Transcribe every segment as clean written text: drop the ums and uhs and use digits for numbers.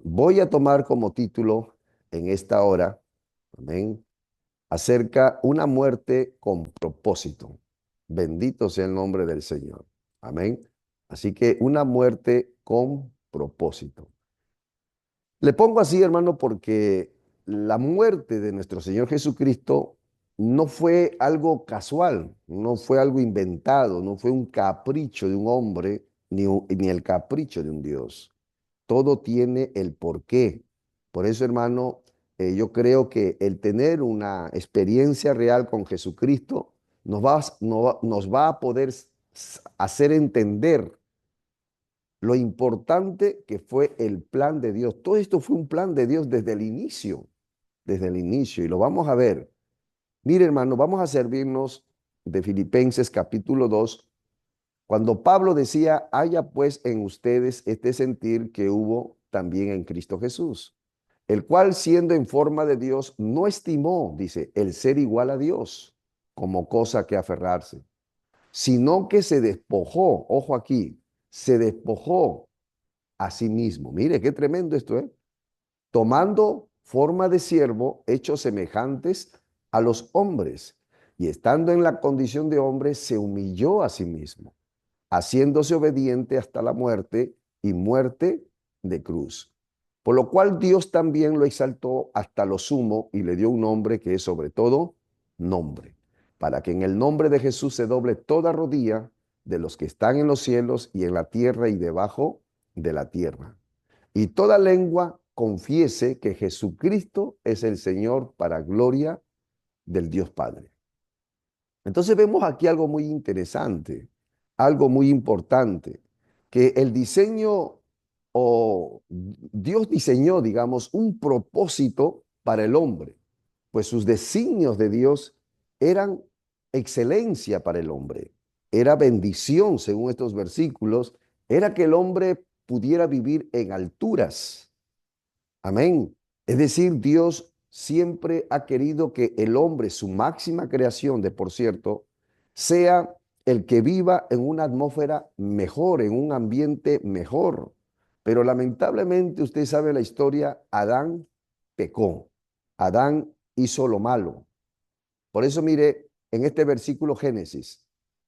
Voy a tomar como título en esta hora, amén, acerca una muerte con propósito. Bendito sea el nombre del Señor. Amén. Así que una muerte con propósito. Le pongo así, hermano, porque la muerte de nuestro Señor Jesucristo no fue algo casual, no fue algo inventado, no fue un capricho de un hombre, ni el capricho de un Dios. Todo tiene el porqué. Por eso, hermano, yo creo que el tener una experiencia real con Jesucristo nos va a poder hacer entender lo importante que fue el plan de Dios. Todo esto fue un plan de Dios desde el inicio, y lo vamos a ver. Mire, hermano, vamos a servirnos de Filipenses capítulo 2, cuando Pablo decía, haya pues en ustedes este sentir que hubo también en Cristo Jesús, el cual siendo en forma de Dios, no estimó, dice, el ser igual a Dios como cosa que aferrarse, sino que se despojó, ojo aquí, se despojó a sí mismo. Mire, qué tremendo esto, ¿eh? Tomando forma de siervo, hechos semejantes a los hombres, y estando en la condición de hombre, se humilló a sí mismo, haciéndose obediente hasta la muerte y muerte de cruz. Por lo cual Dios también lo exaltó hasta lo sumo y le dio un nombre que es sobre todo nombre, para que en el nombre de Jesús se doble toda rodilla de los que están en los cielos y en la tierra y debajo de la tierra. Y toda lengua confiese que Jesucristo es el Señor para gloria del Dios Padre. Entonces vemos aquí algo muy interesante, algo muy importante, que el diseño o Dios diseñó, digamos, un propósito para el hombre, pues sus designios de Dios eran excelencia para el hombre, era bendición, según estos versículos, era que el hombre pudiera vivir en alturas. Amén. Es decir, Dios siempre ha querido que el hombre, su máxima creación, de por cierto, sea el que viva en una atmósfera mejor, en un ambiente mejor. Pero lamentablemente usted sabe la historia, Adán pecó, Adán hizo lo malo. Por eso mire, en este versículo Génesis,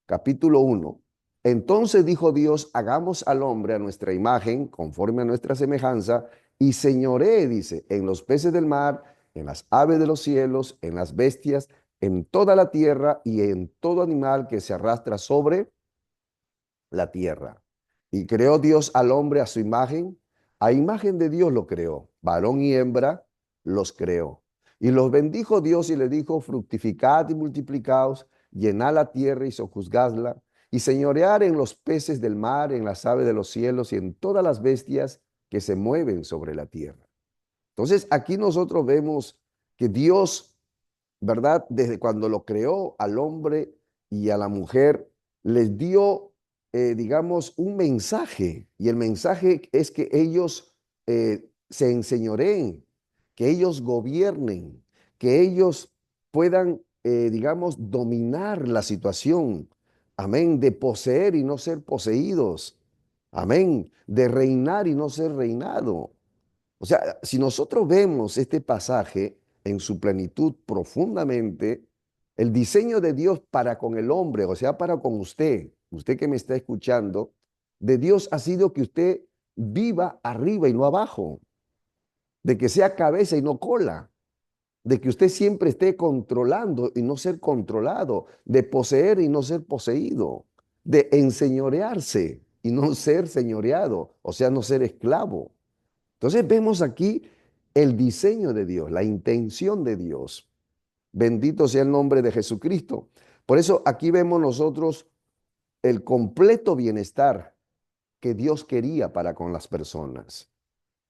capítulo 1, entonces dijo Dios, hagamos al hombre a nuestra imagen, conforme a nuestra semejanza, y señoree, dice, en los peces del mar, en las aves de los cielos, en las bestias, en toda la tierra y en todo animal que se arrastra sobre la tierra. Y creó Dios al hombre a imagen de Dios lo creó, varón y hembra los creó. Y los bendijo Dios y le dijo, fructificad y multiplicaos, llenad la tierra y sojuzgadla, y señorear en los peces del mar, en las aves de los cielos y en todas las bestias que se mueven sobre la tierra. Entonces aquí nosotros vemos que Dios, ¿verdad? Desde cuando lo creó al hombre y a la mujer, les dio, digamos, un mensaje. Y el mensaje es que ellos se enseñoreen, que ellos gobiernen, que ellos puedan, digamos, dominar la situación. Amén. De poseer y no ser poseídos. Amén. De reinar y no ser reinado. O sea, si nosotros vemos este pasaje en su plenitud profundamente, el diseño de Dios para con el hombre, o sea, para con usted, usted que me está escuchando, de Dios ha sido que usted viva arriba y no abajo, de que sea cabeza y no cola, de que usted siempre esté controlando y no ser controlado, de poseer y no ser poseído, de enseñorearse y no ser señoreado, o sea, no ser esclavo. Entonces vemos aquí el diseño de Dios, la intención de Dios. Bendito sea el nombre de Jesucristo. Por eso aquí vemos nosotros el completo bienestar que Dios quería para con las personas.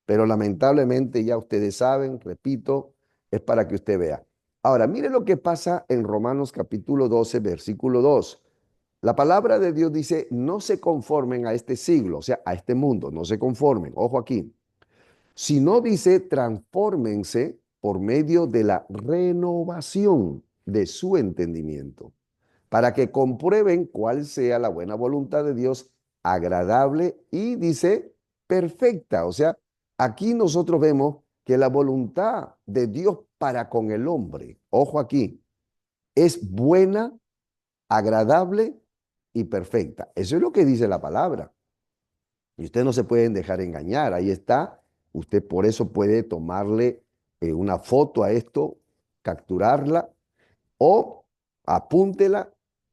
Pero lamentablemente ya ustedes saben, repito, es para que usted vea. Ahora, mire lo que pasa en Romanos capítulo 12, versículo 2. La palabra de Dios dice, no se conformen a este siglo, o sea, a este mundo, no se conformen. Ojo aquí. Si no dice, transfórmense por medio de la renovación de su entendimiento, para que comprueben cuál sea la buena voluntad de Dios, agradable y dice perfecta. O sea, Aquí nosotros vemos que la voluntad de Dios para con el hombre, ojo aquí, es buena, agradable y perfecta. Eso es lo que dice la palabra. Y ustedes no se pueden dejar engañar. Ahí está. Usted por eso puede tomarle una foto a esto, capturarla o apúntela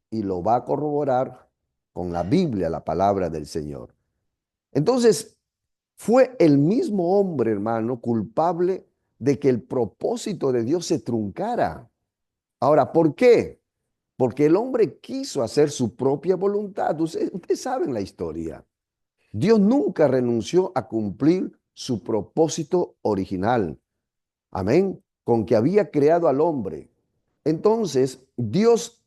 y lo va a corroborar con la Biblia, la palabra del Señor. Entonces, fue el mismo hombre, hermano, culpable de que el propósito de Dios se truncara. Ahora, ¿por qué? Porque el hombre quiso hacer su propia voluntad. Ustedes saben la historia. Dios nunca renunció a cumplir su propósito original. Amén. Con que había creado al hombre. Entonces, Dios,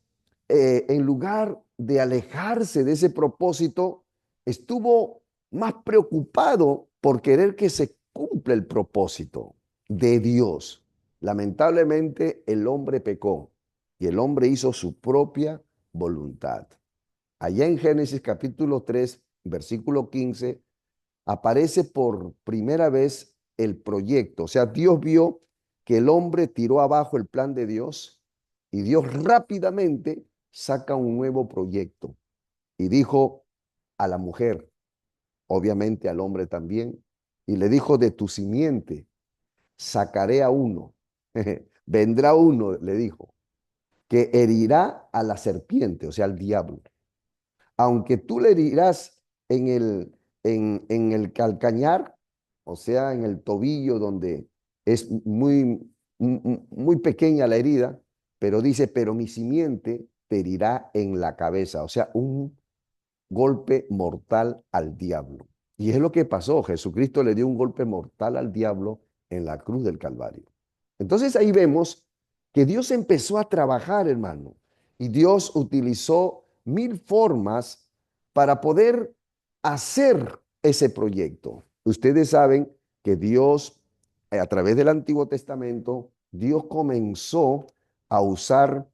en lugar de alejarse de ese propósito, estuvo más preocupado por querer que se cumpla el propósito de Dios. Lamentablemente, el hombre pecó y el hombre hizo su propia voluntad. Allá en Génesis capítulo 3, versículo 15, aparece por primera vez el proyecto. O sea, Dios vio que el hombre tiró abajo el plan de Dios y Dios rápidamente saca un nuevo proyecto y dijo a la mujer, obviamente al hombre también, y le dijo, de tu simiente sacaré a uno, vendrá uno, le dijo, que herirá a la serpiente, o sea, al diablo. Aunque tú le herirás en el calcañar, o sea, en el tobillo donde es muy pequeña la herida, pero dice, pero mi simiente te herirá en la cabeza, o sea, un golpe mortal al diablo. Y es lo que pasó. Jesucristo le dio un golpe mortal al diablo en la cruz del Calvario. Entonces ahí vemos que Dios empezó a trabajar, hermano, y Dios utilizó mil formas para poder hacer ese proyecto. Ustedes saben que Dios, a través del Antiguo Testamento, Dios comenzó a usar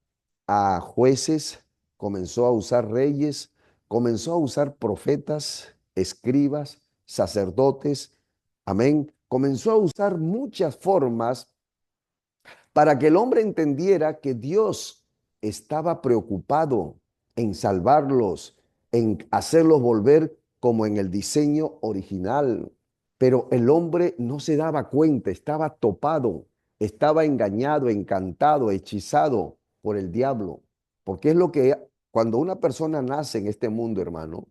a jueces, comenzó a usar reyes, comenzó a usar profetas, escribas, sacerdotes, amén. Comenzó a usar muchas formas para que el hombre entendiera que Dios estaba preocupado en salvarlos, en hacerlos volver como en el diseño original. Pero el hombre no se daba cuenta, estaba topado, estaba engañado, encantado, hechizado por el diablo. Porque es lo que cuando una persona nace en este mundo, hermano,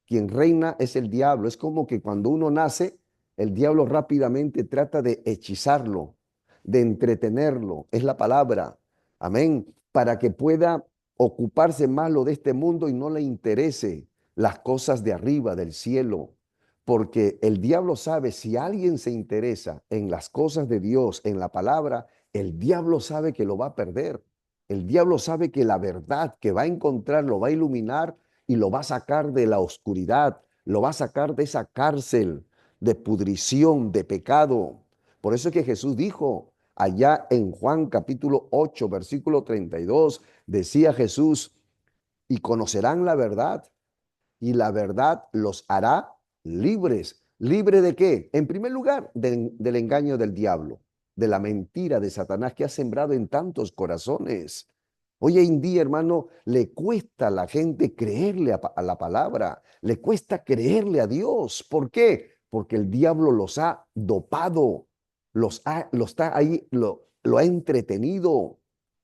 quien reina es el diablo. Es como que cuando uno nace, el diablo rápidamente trata de hechizarlo, de entretenerlo, es la palabra, amén, para que pueda ocuparse más lo de este mundo y no le interese las cosas de arriba, del cielo, porque el diablo sabe, si alguien se interesa en las cosas de Dios, en la palabra, el diablo sabe que lo va a perder. El diablo sabe que la verdad que va a encontrar lo va a iluminar y lo va a sacar de la oscuridad, lo va a sacar de esa cárcel de pudrición, de pecado. Por eso es que Jesús dijo allá en Juan capítulo 8, versículo 32, decía Jesús, y conocerán la verdad, y la verdad los hará libres. ¿Libre de qué? En primer lugar, del engaño del diablo, de la mentira de Satanás que ha sembrado en tantos corazones. Hoy en día, hermano, le cuesta a la gente creerle a la palabra, le cuesta creerle a Dios. ¿Por qué? Porque el diablo los ha dopado, está ahí, lo ha entretenido,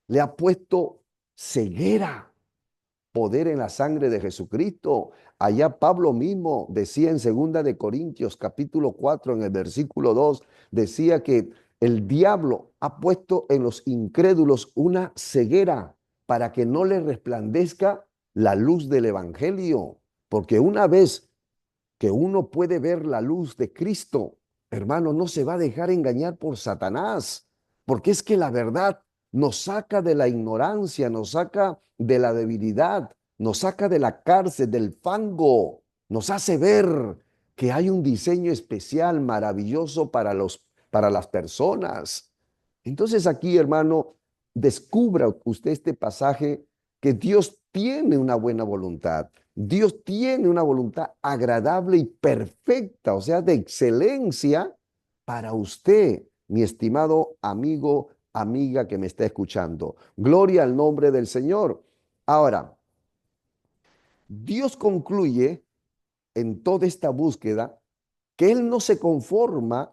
le ha puesto ceguera, poder en la sangre de Jesucristo. Allá Pablo mismo decía en segunda de Corintios capítulo 4 en el versículo 2, decía que el diablo ha puesto en los incrédulos una ceguera para que no le resplandezca la luz del evangelio, porque una vez que uno puede ver la luz de Cristo, hermano, no se va a dejar engañar por Satanás, porque es que la verdad nos saca de la ignorancia, nos saca de la debilidad, nos saca de la cárcel, del fango, nos hace ver que hay un diseño especial, maravilloso para las personas. Entonces aquí, hermano, descubra usted este pasaje que Dios tiene una buena voluntad. Dios tiene una voluntad agradable y perfecta, o sea, de excelencia, para usted, mi estimado amigo, amiga que me está escuchando. Gloria al nombre del Señor. Ahora, Dios concluye en toda esta búsqueda que Él no se conforma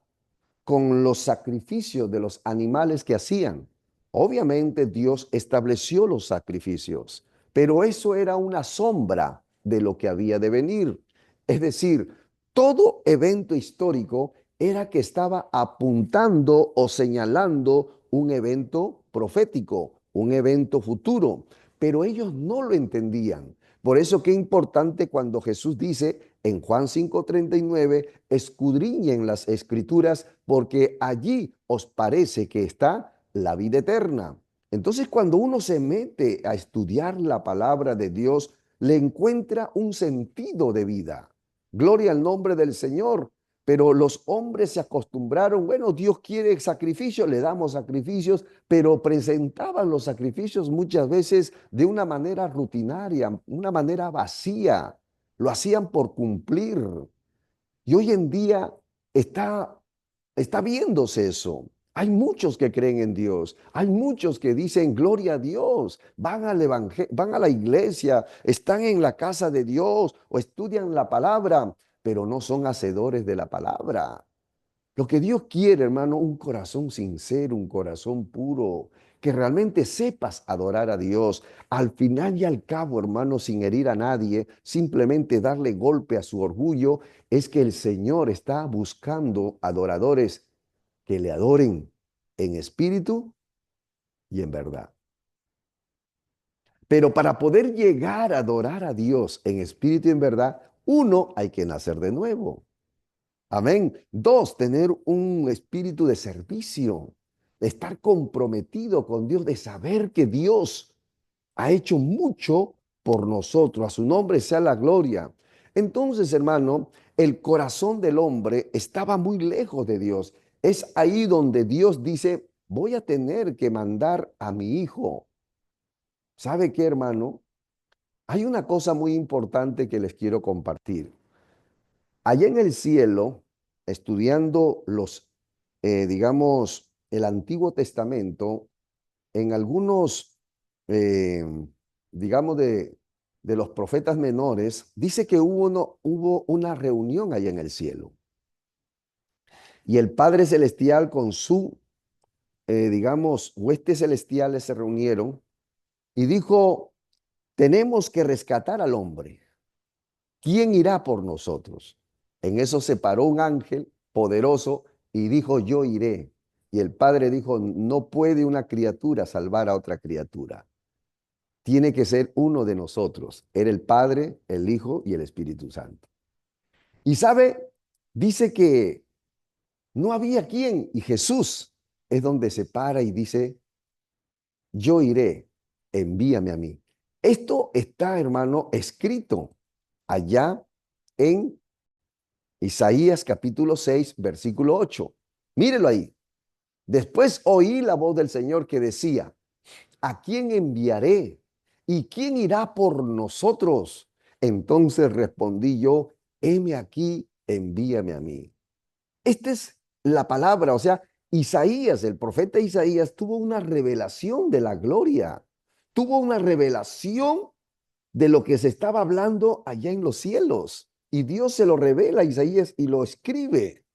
con los sacrificios de los animales que hacían. Obviamente Dios estableció los sacrificios, pero eso era una sombra de lo que había de venir. Es decir, todo evento histórico era que estaba apuntando o señalando un evento profético, un evento futuro, pero ellos no lo entendían. Por eso qué importante cuando Jesús dice en Juan 5:39, escudriñen las escrituras porque allí os parece que está la vida eterna. Entonces cuando uno se mete a estudiar la palabra de Dios, le encuentra un sentido de vida. Gloria al nombre del Señor. Pero los hombres se acostumbraron, bueno, Dios quiere sacrificios, le damos sacrificios, pero presentaban los sacrificios muchas veces de una manera rutinaria, una manera vacía. Lo hacían por cumplir. Y hoy en día está, está viéndose eso. Hay muchos que creen en Dios. Hay muchos que dicen gloria a Dios. Van a la iglesia, están en la casa de Dios o estudian la palabra, pero no son hacedores de la palabra. Lo que Dios quiere, hermano, un corazón sincero, un corazón puro, que realmente sepas adorar a Dios. Al final y al cabo, hermano, sin herir a nadie, simplemente darle golpe a su orgullo, es que el Señor está buscando adoradores que le adoren en espíritu y en verdad. Pero para poder llegar a adorar a Dios en espíritu y en verdad, uno, hay que nacer de nuevo. Amén. Dos, tener un espíritu de servicio, de estar comprometido con Dios, de saber que Dios ha hecho mucho por nosotros. A su nombre sea la gloria. Entonces, hermano, el corazón del hombre estaba muy lejos de Dios. Es ahí donde Dios dice, voy a tener que mandar a mi hijo. ¿Sabe qué, hermano? Hay una cosa muy importante que les quiero compartir. Allá en el cielo, estudiando digamos, el Antiguo Testamento, en algunos, eh, digamos, de los profetas menores, dice que hubo una reunión allá en el cielo. Y el Padre Celestial con su, digamos, huestes celestiales se reunieron y dijo, tenemos que rescatar al hombre. ¿Quién irá por nosotros? En eso se paró un ángel poderoso y dijo, yo iré. Y el padre dijo, no puede una criatura salvar a otra criatura. Tiene que ser uno de nosotros. Era el Padre, el Hijo y el Espíritu Santo. Y sabe, dice que no había quien. Y Jesús es donde se para y dice, yo iré, envíame a mí. Esto está, hermano, escrito allá en Isaías capítulo 6, versículo 8. Mírelo ahí. Después oí la voz del Señor que decía, ¿a quién enviaré? ¿Y quién irá por nosotros? Entonces respondí yo, heme aquí, envíame a mí. Esta es la palabra, o sea, Isaías, el profeta Isaías, tuvo una revelación de la gloria, tuvo una revelación de lo que se estaba hablando allá en los cielos. Y Dios se lo revela a Isaías y lo escribe.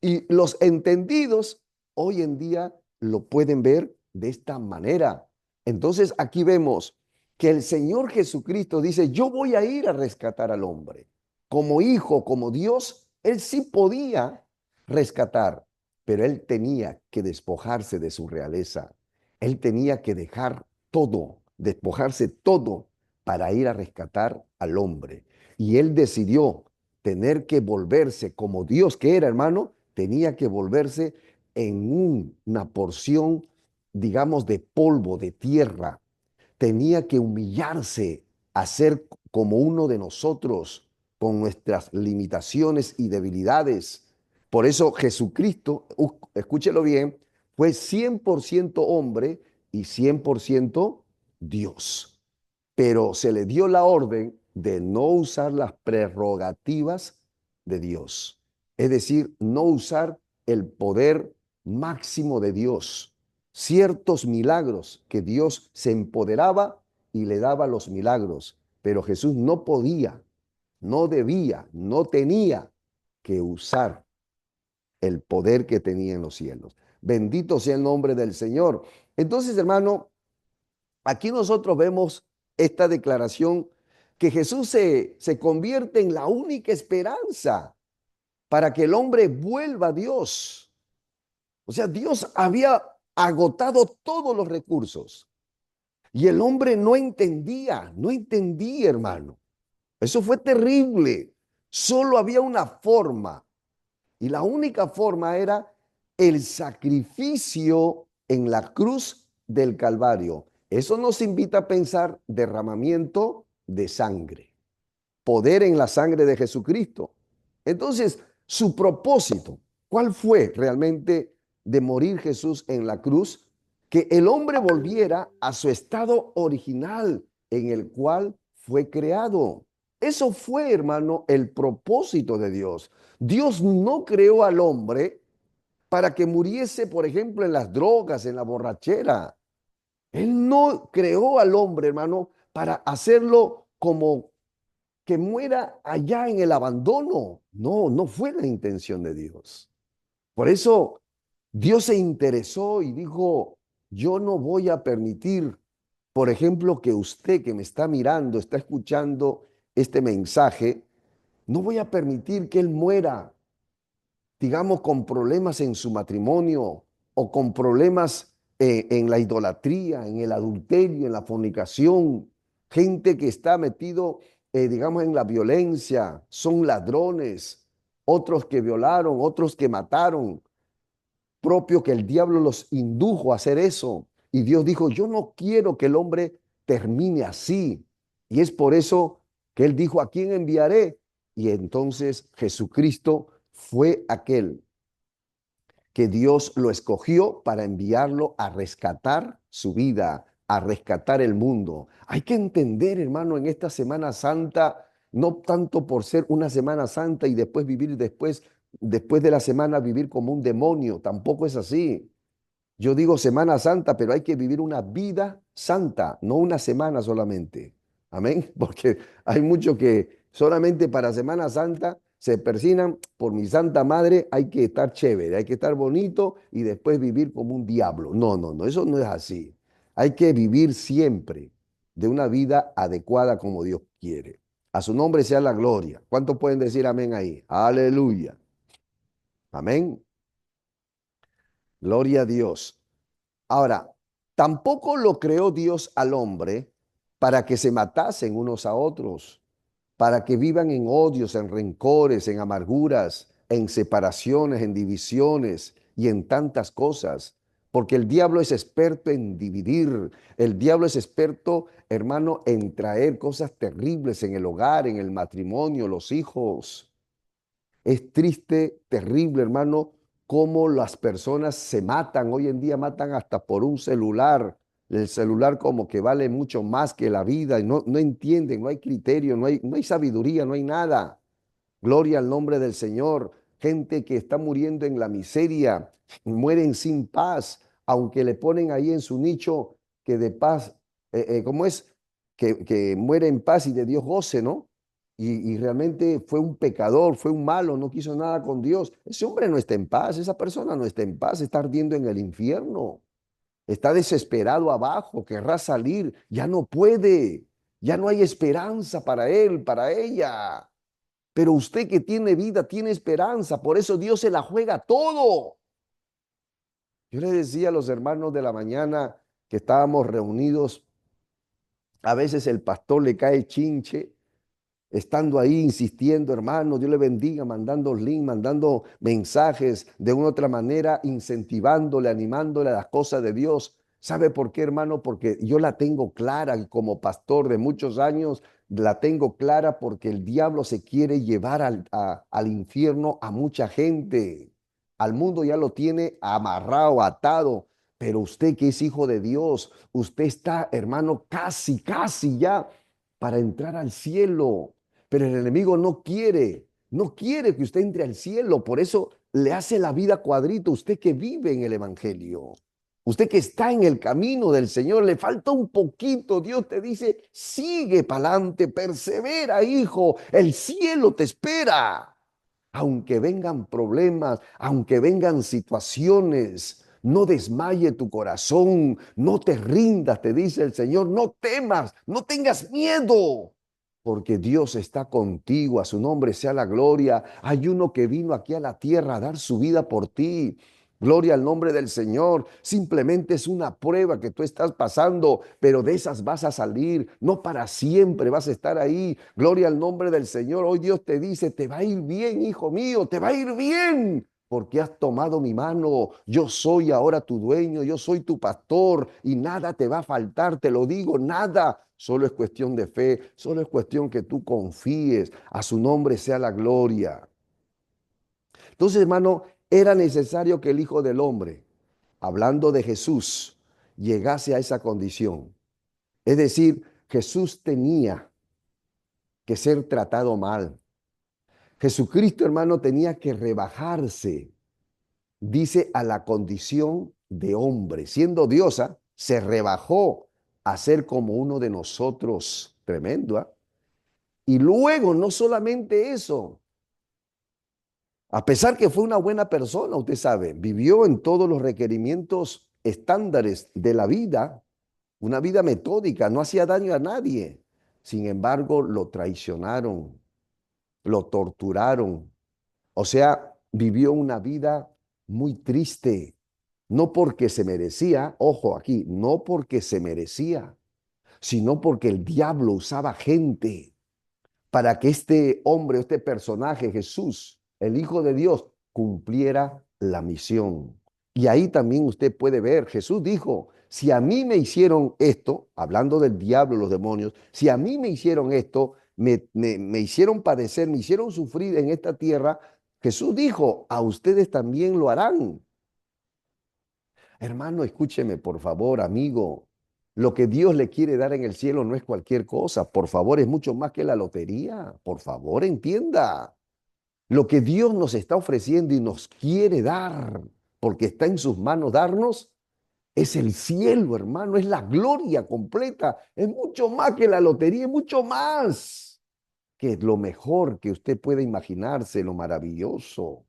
Y los entendidos hoy en día lo pueden ver de esta manera. Entonces aquí vemos que el Señor Jesucristo dice, yo voy a ir a rescatar al hombre. Como hijo, como Dios, él sí podía rescatar, pero él tenía que despojarse de su realeza. Él tenía que dejar todo, despojarse todo para ir a rescatar al hombre. Y él decidió tener que volverse como Dios que era, hermano, tenía que volverse en una porción, digamos, de polvo, de tierra. Tenía que humillarse a ser como uno de nosotros, con nuestras limitaciones y debilidades. Por eso Jesucristo, escúchelo bien, fue 100% hombre y 100% Dios. Pero se le dio la orden de no usar las prerrogativas de Dios. Es decir, no usar el poder máximo de Dios. Ciertos milagros que Dios se empoderaba y le daba los milagros, pero Jesús no podía, no debía, no tenía que usar el poder que tenía en los cielos. Bendito sea el nombre del Señor. Entonces, hermano, aquí nosotros vemos esta declaración que Jesús se convierte en la única esperanza para que el hombre vuelva a Dios. O sea, Dios había agotado todos los recursos y el hombre no entendía, hermano. Eso fue terrible. Solo había una forma y la única forma era el sacrificio en la cruz del Calvario. Eso nos invita a pensar derramamiento de sangre, poder en la sangre de Jesucristo. Entonces, su propósito, ¿cuál fue realmente de morir Jesús en la cruz? Que el hombre volviera a su estado original en el cual fue creado. Eso fue, hermano, el propósito de Dios. Dios no creó al hombre para que muriese, por ejemplo, en las drogas, en la borrachera. Él no creó al hombre, hermano, para hacerlo como que muera allá en el abandono. No, no fue la intención de Dios. Por eso Dios se interesó y dijo, yo no voy a permitir, por ejemplo, que usted que me está mirando, está escuchando este mensaje, no voy a permitir que él muera, digamos, con problemas en su matrimonio o con problemas en la idolatría, en el adulterio, en la fornicación. Gente que está metido, digamos, en la violencia, son ladrones, otros que violaron, otros que mataron, propio que el diablo los indujo a hacer eso. Y Dios dijo, yo no quiero que el hombre termine así. Y es por eso que él dijo, ¿a quién enviaré? Y entonces Jesucristo fue aquel que Dios lo escogió para enviarlo a rescatar su vida, a rescatar el mundo. Hay que entender, hermano, en esta Semana Santa, no tanto por ser una Semana Santa y después vivir después de la semana vivir como un demonio, tampoco es así. Yo digo Semana Santa, pero hay que vivir una vida santa, no una semana solamente. Amén. Porque hay muchos que solamente para Semana Santa se persinan por mi Santa Madre, hay que estar chévere, hay que estar bonito y después vivir como un diablo. No, no, no, eso no es así. Hay que vivir siempre de una vida adecuada como Dios quiere. A su nombre sea la gloria. ¿Cuántos pueden decir amén ahí? Aleluya. Amén. Gloria a Dios. Ahora, tampoco lo creó Dios al hombre para que se matasen unos a otros, para que vivan en odios, en rencores, en amarguras, en separaciones, en divisiones y en tantas cosas. Porque el diablo es experto en dividir, el diablo es experto, hermano, en traer cosas terribles en el hogar, en el matrimonio, los hijos. Es triste, terrible, hermano, cómo las personas se matan. Hoy en día matan hasta por un celular. El celular como que vale mucho más que la vida y no entienden, no hay criterio, no hay sabiduría, no hay nada. Gloria al nombre del Señor. Gente que está muriendo en la miseria, mueren sin paz, aunque le ponen ahí en su nicho que de paz, ¿cómo es? Que muere en paz y de Dios goce, ¿no? Y realmente fue un pecador, fue un malo, no quiso nada con Dios. Ese hombre no está en paz, esa persona no está en paz, está ardiendo en el infierno, está desesperado abajo, querrá salir, ya no puede, ya no hay esperanza para él, para ella. Pero usted que tiene vida, tiene esperanza. Por eso Dios se la juega todo. Yo le decía a los hermanos de la mañana que estábamos reunidos, a veces el pastor le cae chinche, estando ahí insistiendo, hermano, Dios le bendiga, mandando link, mandando mensajes de una u otra manera, incentivándole, animándole a las cosas de Dios. ¿Sabe por qué, hermano? Porque yo la tengo clara y como pastor de muchos años, la tengo clara porque el diablo se quiere llevar al infierno a mucha gente. Al mundo ya lo tiene amarrado, atado. Pero usted que es hijo de Dios, usted está, hermano, casi, casi ya para entrar al cielo. Pero el enemigo no quiere. no quiere que usted entre al cielo, por eso le hace la vida cuadrito. Usted que vive en el Evangelio, usted que está en el camino del Señor, le falta un poquito. Dios te dice, sigue para adelante, persevera, hijo, el cielo te espera. Aunque vengan problemas, aunque vengan situaciones, no desmaye tu corazón, no te rindas, te dice el Señor, no temas, no tengas miedo, porque Dios está contigo, a su nombre sea la gloria. Hay uno que vino aquí a la tierra a dar su vida por ti. Gloria al nombre del Señor. Simplemente es una prueba que tú estás pasando, pero de esas vas a salir. No para siempre vas a estar ahí. Gloria al nombre del Señor. Hoy Dios te dice, te va a ir bien, hijo mío, te va a ir bien. Porque has tomado mi mano, yo soy ahora tu dueño, yo soy tu pastor y nada te va a faltar, te lo digo, nada. Solo es cuestión de fe, solo es cuestión que tú confíes, a su nombre sea la gloria. Entonces, hermano, era necesario que el Hijo del Hombre, hablando de Jesús, llegase a esa condición. Es decir, Jesús tenía que ser tratado mal. Jesucristo, hermano, tenía que rebajarse, dice, a la condición de hombre. Siendo diosa, se rebajó a ser como uno de nosotros. Tremendo, ¿ah? Y luego, no solamente eso, a pesar que fue una buena persona, usted sabe, vivió en todos los requerimientos estándares de la vida, una vida metódica, no hacía daño a nadie. Sin embargo, lo traicionaron, lo torturaron. O sea, vivió una vida muy triste, no porque se merecía, ojo aquí, no porque se merecía, sino porque el diablo usaba gente para que este hombre, este personaje, Jesús, el Hijo de Dios, cumpliera la misión. Y ahí también usted puede ver, Jesús dijo, si a mí me hicieron esto, hablando del diablo, los demonios, si a mí me hicieron esto, me hicieron padecer, me hicieron sufrir en esta tierra, Jesús dijo, a ustedes también lo harán. Hermano, escúcheme, por favor, amigo. Lo que Dios le quiere dar en el cielo no es cualquier cosa. Por favor, es mucho más que la lotería. Por favor, entienda. Lo que Dios nos está ofreciendo y nos quiere dar, porque está en sus manos darnos, es el cielo, hermano. Es la gloria completa. Es mucho más que la lotería, es mucho más que lo mejor que usted puede imaginarse, lo maravilloso.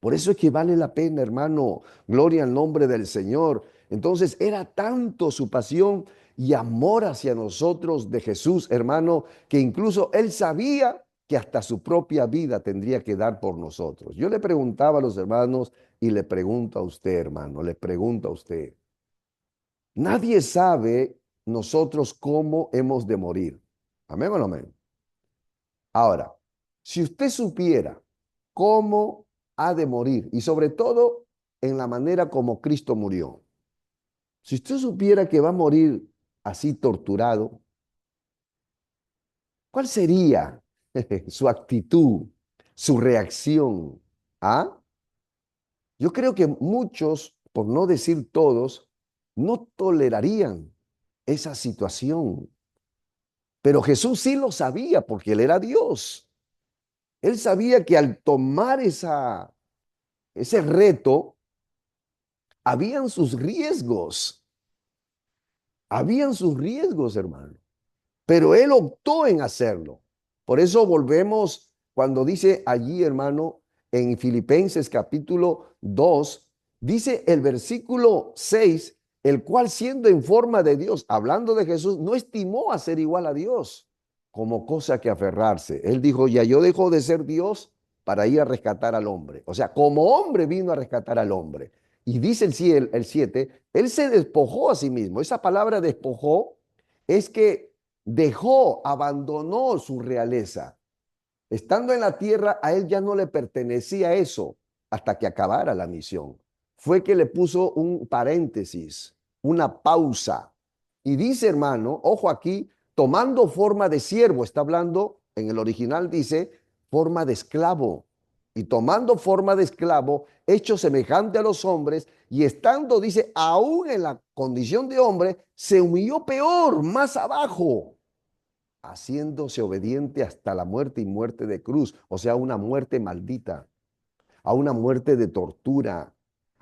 Por eso es que vale la pena, hermano. Gloria al nombre del Señor. Entonces era tanto su pasión y amor hacia nosotros de Jesús, hermano, que incluso él sabía que hasta su propia vida tendría que dar por nosotros. Yo le preguntaba a los hermanos y le pregunto a usted, hermano, le pregunto a usted. Nadie sabe nosotros cómo hemos de morir. Amén o no amén. Ahora, si usted supiera cómo ha de morir y sobre todo en la manera como Cristo murió, si usted supiera que va a morir así torturado, ¿cuál sería su actitud, su reacción? ¿Ah? Yo creo que muchos, por no decir todos, no tolerarían esa situación. Pero Jesús sí lo sabía porque él era Dios. Él sabía que al tomar ese reto, habían sus riesgos, hermano, pero él optó en hacerlo. Por eso volvemos cuando dice allí, hermano, en Filipenses capítulo 2, dice el versículo 6, el cual siendo en forma de Dios, hablando de Jesús, no estimó a ser igual a Dios como cosa que aferrarse. Él dijo, ya yo dejo de ser Dios para ir a rescatar al hombre. O sea, como hombre vino a rescatar al hombre. Y dice el 7, él se despojó a sí mismo. Esa palabra despojó es que dejó, abandonó su realeza. Estando en la tierra, a él ya no le pertenecía eso hasta que acabara la misión. Fue que le puso un paréntesis, una pausa. Y dice, hermano, ojo aquí, tomando forma de siervo, está hablando, en el original dice, forma de esclavo. Y tomando forma de esclavo, hecho semejante a los hombres, y estando, dice, aún en la condición de hombre, se humilló peor, más abajo. haciéndose obediente hasta la muerte y muerte de cruz, o sea, una muerte maldita, a una muerte de tortura,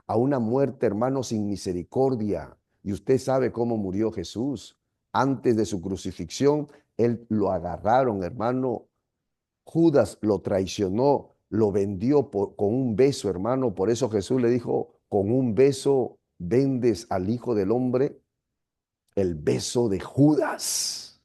a una muerte, hermano, sin misericordia. Y usted sabe cómo murió Jesús. Antes de su crucifixión, él lo agarraron, hermano. Judas lo traicionó, lo vendió con un beso, hermano. Por eso Jesús le dijo, con un beso vendes al Hijo del Hombre, el beso de Judas.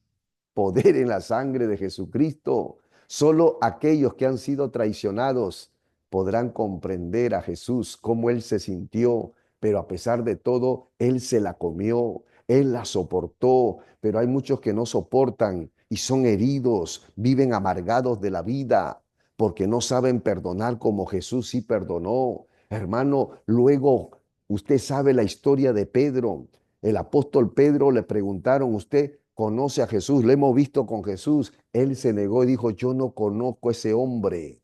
Poder en la sangre de Jesucristo. Solo aquellos que han sido traicionados podrán comprender a Jesús, cómo Él se sintió, pero a pesar de todo, Él se la comió, Él la soportó, pero hay muchos que no soportan y son heridos, viven amargados de la vida, porque no saben perdonar como Jesús sí perdonó. Hermano, luego usted sabe la historia de Pedro. El apóstol Pedro le preguntaron, ¿usted conoce a Jesús? Le hemos visto con Jesús. Él se negó y dijo, yo no conozco a ese hombre.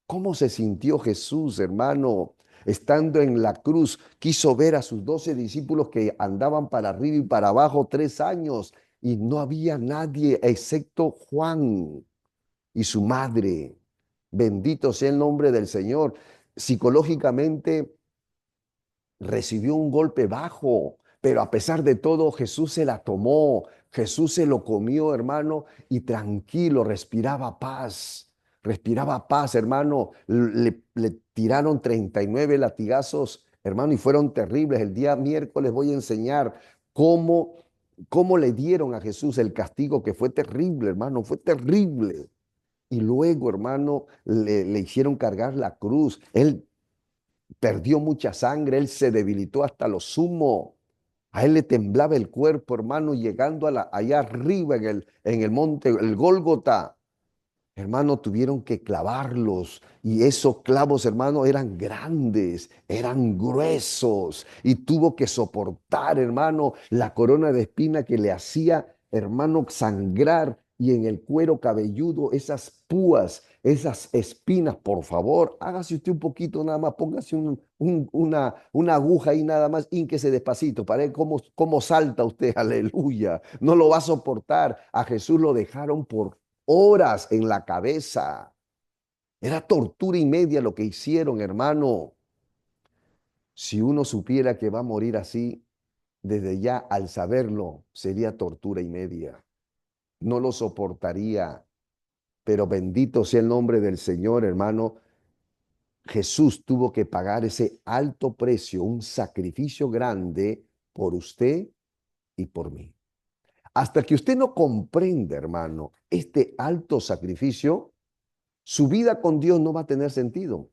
¿Cómo se sintió Jesús, hermano? Estando en la cruz, quiso ver a sus 12 discípulos que andaban para arriba y para abajo 3 años y no había nadie excepto Juan y su madre. Bendito sea el nombre del Señor. Psicológicamente recibió un golpe bajo, pero a pesar de todo Jesús se la tomó, Jesús se lo comió, hermano, y tranquilo, respiraba paz, hermano. Le tiraron 39 latigazos, hermano, y fueron terribles. El día miércoles voy a enseñar cómo, cómo le dieron a Jesús el castigo, que fue terrible, hermano, fue terrible. Y luego, hermano, le hicieron cargar la cruz. Él perdió mucha sangre, él se debilitó hasta lo sumo. A él le temblaba el cuerpo, hermano, llegando allá arriba en el monte, el Gólgota. Hermano, tuvieron que clavarlos y esos clavos, hermano, eran grandes, eran gruesos y tuvo que soportar, hermano, la corona de espina que le hacía, hermano, sangrar y en el cuero cabelludo esas púas, esas espinas. Por favor, hágase usted un poquito nada más, póngase una aguja ahí nada más, ínquese despacito para ver cómo salta usted, aleluya. No lo va a soportar. A Jesús lo dejaron por horas en la cabeza. Era tortura y media lo que hicieron, hermano. Si uno supiera que va a morir así, desde ya al saberlo, sería tortura y media. No lo soportaría. Pero bendito sea el nombre del Señor, hermano. Jesús tuvo que pagar ese alto precio, un sacrificio grande por usted y por mí. Hasta que usted no comprenda, hermano, este alto sacrificio, su vida con Dios no va a tener sentido.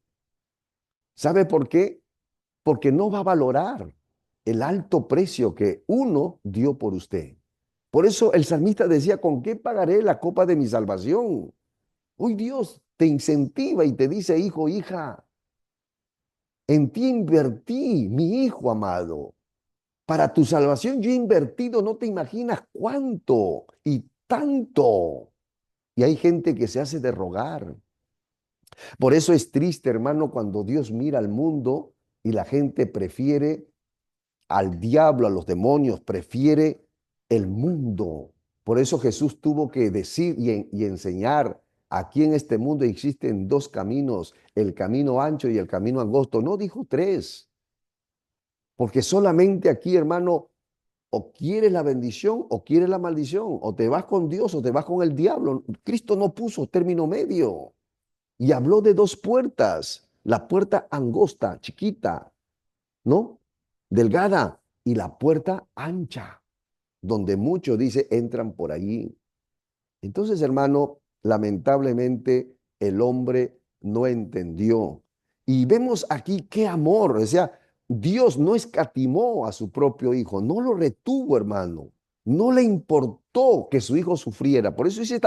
¿Sabe por qué? Porque no va a valorar el alto precio que uno dio por usted. Por eso el salmista decía, ¿con qué pagaré la copa de mi salvación? Hoy Dios te incentiva y te dice, hijo, hija, en ti invertí, mi hijo amado. Para tu salvación yo he invertido, no te imaginas cuánto y tanto. Y hay gente que se hace de rogar. Por eso es triste, hermano, cuando Dios mira al mundo y la gente prefiere al diablo, a los demonios, prefiere el mundo. Por eso Jesús tuvo que decir y enseñar, aquí en este mundo existen dos caminos, el camino ancho y el camino angosto. No dijo tres, porque solamente aquí, hermano, o quieres la bendición o quieres la maldición, o te vas con Dios o te vas con el diablo. Cristo no puso término medio. Y habló de dos puertas, la puerta angosta, chiquita, ¿no? Delgada, y la puerta ancha, donde muchos, dice, entran por allí. Entonces, hermano, lamentablemente el hombre no entendió. Y vemos aquí qué amor, o sea, Dios no escatimó a su propio hijo, no lo retuvo, hermano. No le importó que su hijo sufriera. Por eso hice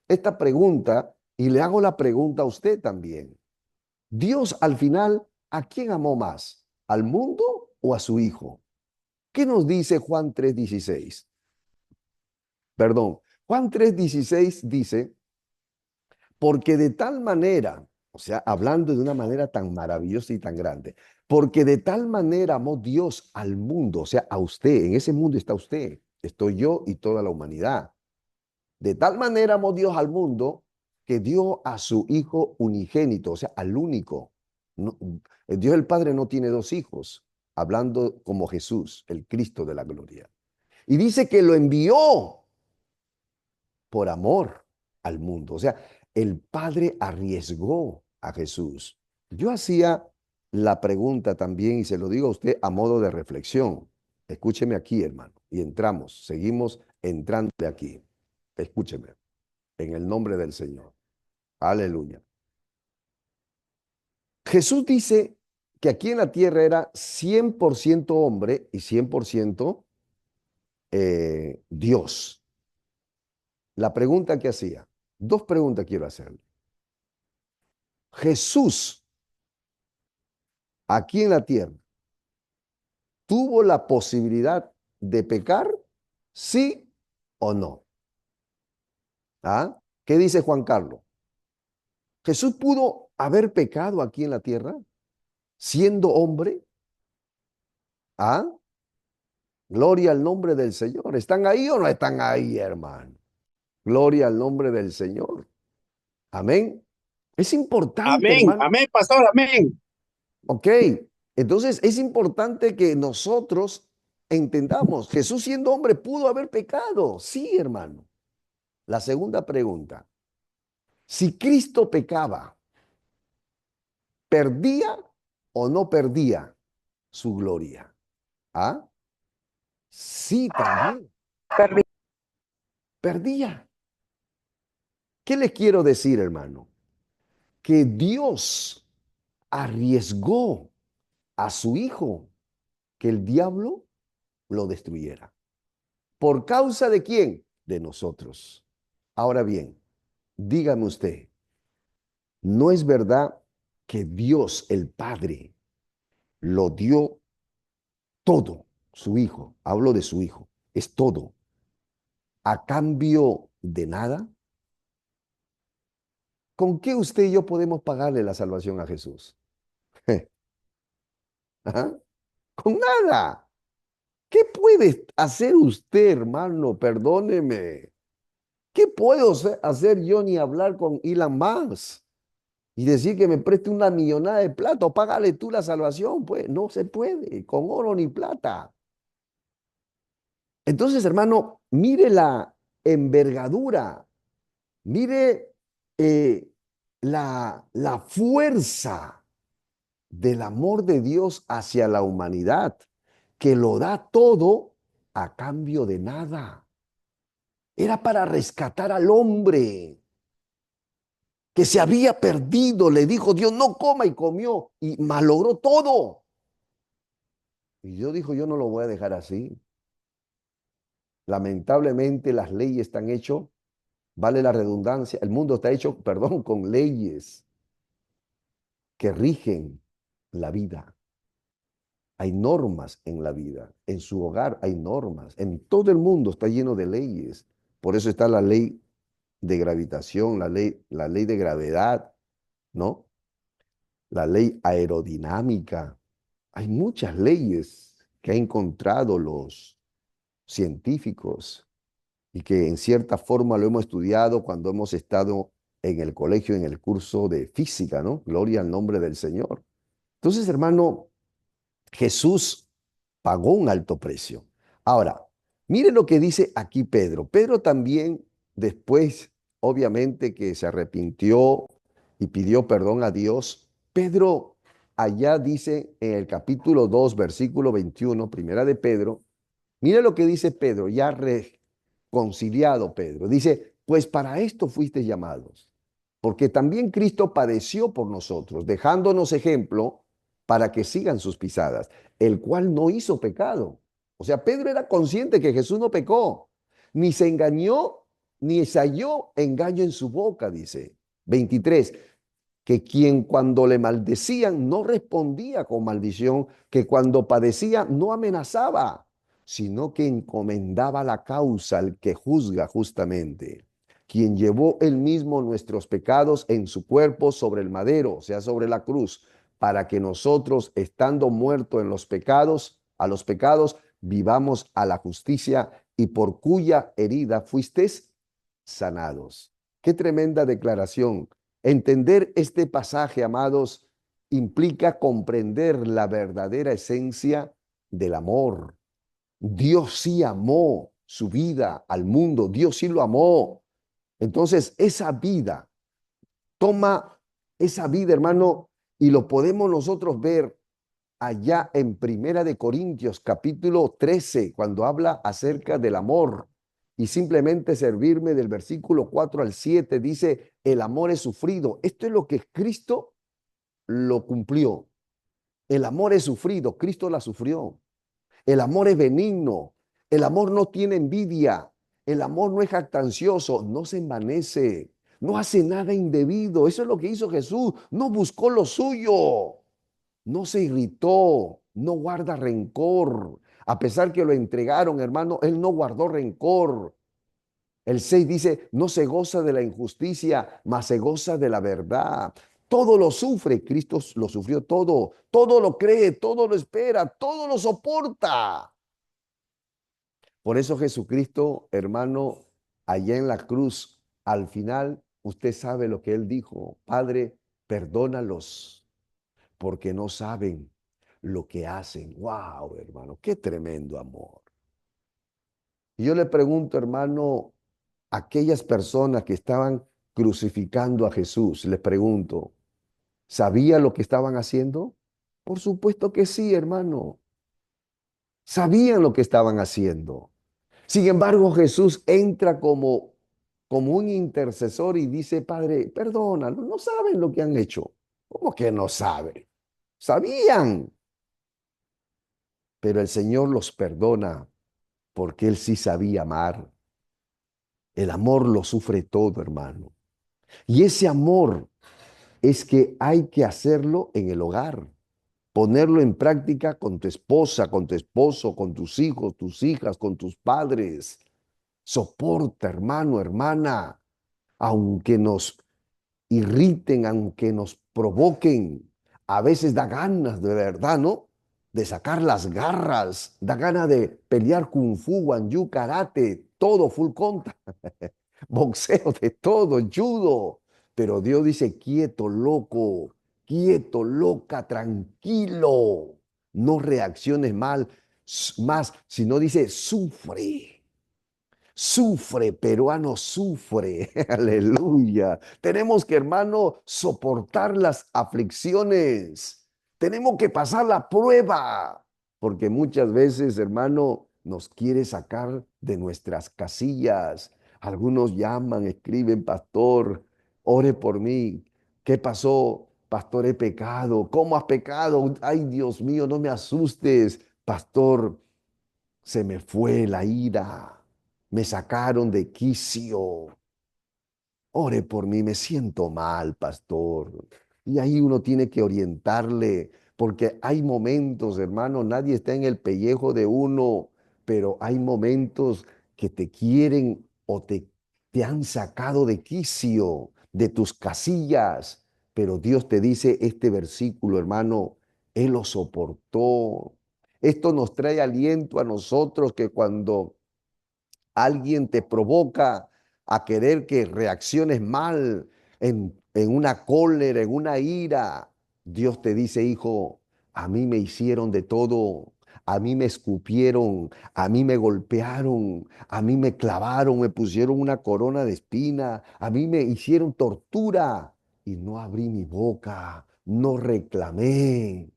esta pregunta y le hago la pregunta a usted también. Dios al final, ¿a quién amó más? ¿Al mundo o a su hijo? ¿Qué nos dice Juan 3:16? Perdón, Juan 3:16 dice, porque de tal manera, o sea, hablando de una manera tan maravillosa y tan grande, porque de tal manera amó Dios al mundo, o sea, a usted, en ese mundo está usted, estoy yo y toda la humanidad. De tal manera amó Dios al mundo que dio a su Hijo unigénito, o sea, al único. No, Dios el Padre no tiene dos hijos, hablando como Jesús, el Cristo de la gloria. Y dice que lo envió por amor al mundo. O sea, el Padre arriesgó a Jesús. Yo hacía la pregunta también, y se lo digo a usted a modo de reflexión. Escúcheme aquí, hermano, y entramos, seguimos entrando de aquí. Escúcheme, en el nombre del Señor. Aleluya. Jesús dice que aquí en la tierra era 100% hombre y 100% Dios. La pregunta que hacía, dos preguntas quiero hacerle. Jesús, aquí en la tierra, ¿tuvo la posibilidad de pecar? ¿Sí o no? ¿Ah? ¿Qué dice Juan Carlos? ¿Jesús pudo haber pecado aquí en la tierra siendo hombre? ¿Ah? Gloria al nombre del Señor. ¿Están ahí o no están ahí, hermano? Gloria al nombre del Señor. Amén. Es importante, Amén, hermano. amén, pastor, amén. Ok. Entonces es importante que nosotros entendamos, Jesús siendo hombre pudo haber pecado. Sí, hermano. La segunda pregunta, si Cristo pecaba, ¿perdía o no perdía su gloria? ¿Ah? Sí, también. Perdía. ¿Qué les quiero decir, hermano? Que Dios arriesgó a su hijo que el diablo lo destruyera. ¿Por causa de quién? De nosotros. Ahora bien, dígame usted, ¿no es verdad que Dios el Padre lo dio todo, su hijo? Hablo de su hijo, es todo. ¿A cambio de nada? ¿Con qué usted y yo podemos pagarle la salvación a Jesús? ¿Ah? Con nada. ¿Qué puede hacer usted, hermano? Perdóneme. ¿Qué puedo hacer yo ni hablar con Elon Musk y decir que me preste una millonada de plata o págale tú la salvación? Pues no se puede, con oro ni plata. Entonces, hermano, mire la envergadura, mire la fuerza del amor de Dios hacia la humanidad, que lo da todo a cambio de nada. Era para rescatar al hombre que se había perdido. Le dijo Dios, no coma y comió y malogró todo. Y Dios dijo, yo no lo voy a dejar así. Lamentablemente las leyes están hechas, vale la redundancia, el mundo está hecho, perdón, con leyes que rigen la vida. Hay normas en la vida, en su hogar hay normas, en todo el mundo está lleno de leyes. Por eso está la ley de gravitación, la ley de gravedad, ¿no? La ley aerodinámica. Hay muchas leyes que han encontrado los científicos y que en cierta forma lo hemos estudiado cuando hemos estado en el colegio, en el curso de física, ¿no? Gloria al nombre del Señor. Entonces, hermano, Jesús pagó un alto precio. Ahora, mire lo que dice aquí Pedro. Pedro también, después, obviamente, que se arrepintió y pidió perdón a Dios, Pedro allá dice en el capítulo 2, versículo 21, primera de Pedro, mire lo que dice Pedro, ya reconciliado Pedro. Dice, pues para esto fuiste llamados, porque también Cristo padeció por nosotros, dejándonos ejemplo para que sigan sus pisadas, el cual no hizo pecado. O sea, Pedro era consciente que Jesús no pecó, ni se engañó, ni se halló engaño en su boca, dice. 23, que quien cuando le maldecían no respondía con maldición, que cuando padecía no amenazaba, sino que encomendaba la causa al que juzga justamente, quien llevó él mismo nuestros pecados en su cuerpo sobre el madero, o sea, sobre la cruz, para que nosotros, estando muertos en los pecados, a los pecados, vivamos a la justicia, y por cuya herida fuisteis sanados. Qué tremenda declaración. Entender este pasaje, amados, implica comprender la verdadera esencia del amor. Dios sí amó su vida al mundo, Dios sí lo amó. Entonces, esa vida, toma esa vida, hermano, y lo podemos nosotros ver allá en Primera de Corintios, capítulo 13, cuando habla acerca del amor. Y simplemente servirme del versículo 4 al 7, dice, el amor es sufrido. Esto es lo que Cristo lo cumplió. El amor es sufrido, Cristo la sufrió. El amor es benigno, el amor no tiene envidia, el amor no es jactancioso, no se envanece, no hace nada indebido. Eso es lo que hizo Jesús, no buscó lo suyo, no se irritó, no guarda rencor. A pesar que lo entregaron, hermano, él no guardó rencor. El 6 dice, no se goza de la injusticia, mas se goza de la verdad. Todo lo sufre, Cristo lo sufrió todo, todo lo cree, todo lo espera, todo lo soporta. Por eso Jesucristo, hermano, allá en la cruz, al final, usted sabe lo que él dijo, Padre, perdónalos, porque no saben lo que hacen. Wow, hermano, qué tremendo amor. Y yo le pregunto, hermano, aquellas personas que estaban crucificando a Jesús, les pregunto, ¿sabía lo que estaban haciendo? Por supuesto que sí, hermano. Sabían lo que estaban haciendo. Sin embargo, Jesús entra como un intercesor y dice, Padre, perdónalo, no saben lo que han hecho. ¿Cómo que no saben? Sabían, pero el Señor los perdona porque Él sí sabía amar. El amor lo sufre todo, hermano. Y ese amor es que hay que hacerlo en el hogar, ponerlo en práctica con tu esposa, con tu esposo, con tus hijos, tus hijas, con tus padres. Soporta, hermano, hermana, aunque nos irriten, aunque nos provoquen. A veces da ganas, de verdad, ¿no? De sacar las garras, da ganas de pelear kung fu, wushu, karate, todo full contact, boxeo, de todo, judo. Pero Dios dice, quieto, loco, quieto, loca, tranquilo. No reacciones mal, más, sino dice, sufre. Sufre, peruano, sufre. Aleluya. Tenemos que, hermano, soportar las aflicciones. Tenemos que pasar la prueba. Porque muchas veces, hermano, nos quiere sacar de nuestras casillas. Algunos llaman, escriben, pastor, ore por mí. ¿Qué pasó? Pastor, he pecado. ¿Cómo has pecado? Ay, Dios mío, no me asustes. Pastor, se me fue la ira, me sacaron de quicio. Ore por mí, me siento mal, pastor. Y ahí uno tiene que orientarle, porque hay momentos, hermano, nadie está en el pellejo de uno, pero hay momentos que te quieren o te han sacado de quicio, de tus casillas. Pero Dios te dice este versículo, hermano, Él lo soportó. Esto nos trae aliento a nosotros que cuando alguien te provoca a querer que reacciones mal en una cólera, en una ira, Dios te dice, hijo, a mí me hicieron de todo. A mí me escupieron, a mí me golpearon, a mí me clavaron, me pusieron una corona de espina, a mí me hicieron tortura y no abrí mi boca, no reclamé.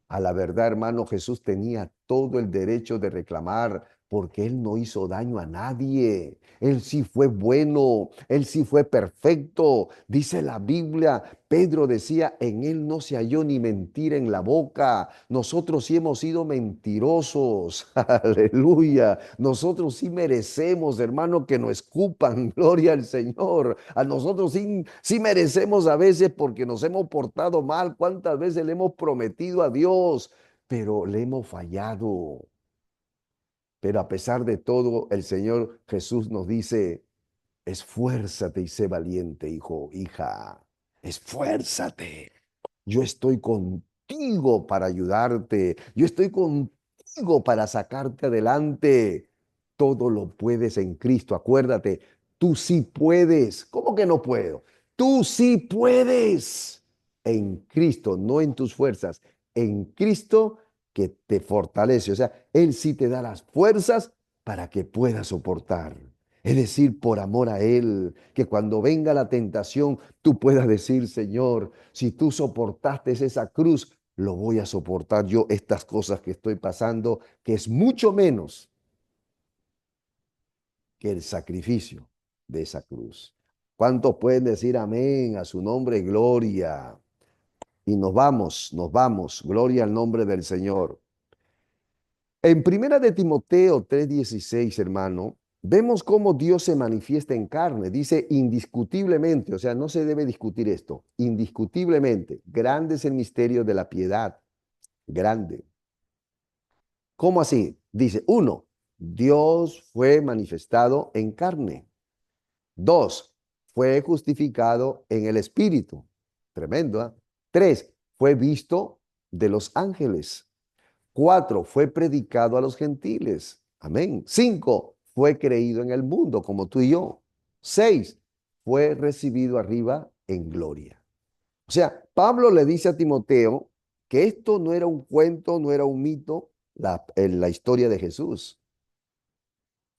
A la verdad, hermano, Jesús tenía todo el derecho de reclamar porque Él no hizo daño a nadie. Él sí fue bueno, Él sí fue perfecto. Dice la Biblia, Pedro decía, en Él no se halló ni mentira en la boca. Nosotros sí hemos sido mentirosos. Aleluya. Nosotros sí merecemos, hermano, que nos escupan. Gloria al Señor. A nosotros sí merecemos a veces porque nos hemos portado mal. ¿Cuántas veces le hemos prometido a Dios? Pero le hemos fallado. Pero a pesar de todo, el Señor Jesús nos dice, esfuérzate y sé valiente, hijo, hija, esfuérzate. Yo estoy contigo para ayudarte. Yo estoy contigo para sacarte adelante. Todo lo puedes en Cristo. Acuérdate, Tú sí puedes. ¿Cómo que no puedo? Tú sí puedes. En Cristo, no en tus fuerzas. En Cristo que te fortalece. O sea, Él sí te da las fuerzas para que puedas soportar. Es decir, por amor a Él, que cuando venga la tentación, tú puedas decir, Señor, si tú soportaste esa cruz, lo voy a soportar yo estas cosas que estoy pasando, que es mucho menos que el sacrificio de esa cruz. ¿Cuántos pueden decir amén a su nombre, gloria? Y nos vamos, gloria al nombre del Señor. En primera de Timoteo 3:16, hermano, vemos cómo Dios se manifiesta en carne. Dice indiscutiblemente, o sea, no se debe discutir esto, indiscutiblemente, grande es el misterio de la piedad, grande. ¿Cómo así? Dice, uno, Dios fue manifestado en carne. Dos, fue justificado en el Espíritu. Tremendo, ¿eh? Tres, fue visto de los ángeles. Cuatro, fue predicado a los gentiles. Amén. Cinco, fue creído en el mundo como tú y yo. Seis, fue recibido arriba en gloria. O sea, Pablo le dice a Timoteo que esto no era un cuento, no era un mito, la historia de Jesús.